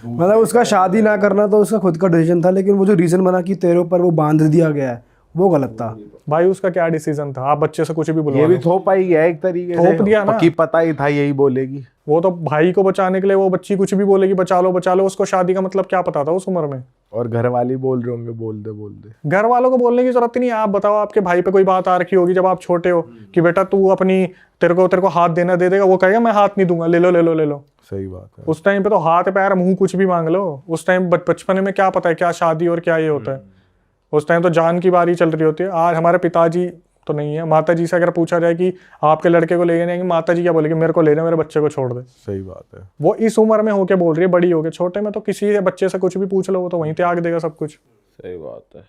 मतलब उसका शादी ना करना तो उसका खुद का डिसीजन था, लेकिन वो जो रीजन बना कि तेरे ऊपर वो बांध दिया गया है वो गलत था। भाई उसका क्या डिसीजन था, आप बच्चे से कुछ भी बुलवा ये भी लो। थोपा ही गया एक तरीके से, थोप दिया ना। पक्की पता ही था यही बोलेगी। वो तो भाई को बचाने के लिए वो बच्ची कुछ भी बोलेगी, बचा लो, उसको शादी का मतलब क्या पता था उस उम्र में। और घर वाले बोल रहे होंगे बोल दे। घर वालों को बोलने की जरूरत ही नहीं है। आप बताओ आपके भाई पे कोई बात आ रखी होगी जब आप छोटे हो कि बेटा तू अपनी तेरे को हाथ देना दे देगा, वो कहेगा मैं हाथ नहीं दूंगा, ले लो। सही बात है। उस टाइम पे तो हाथ पैर मुंह कुछ भी मांग लो। उस टाइम बचपन में क्या पता है क्या शादी और क्या ये होता है। उस टाइम तो जान की बारी चल रही होती है। आज हमारे पिताजी तो नहीं है, माता जी से अगर पूछा जाए कि आपके लड़के को ले जाएंगे, माता जी क्या बोलेगी, मेरे को ले जा, मेरे बच्चे को छोड़ दे। सही बात है। वो इस उम्र में होके बोल रही है, बड़ी होके। छोटे में तो किसी बच्चे से कुछ भी पूछ लो, वो तो वहीं त्याग देगा सब कुछ। सही बात है।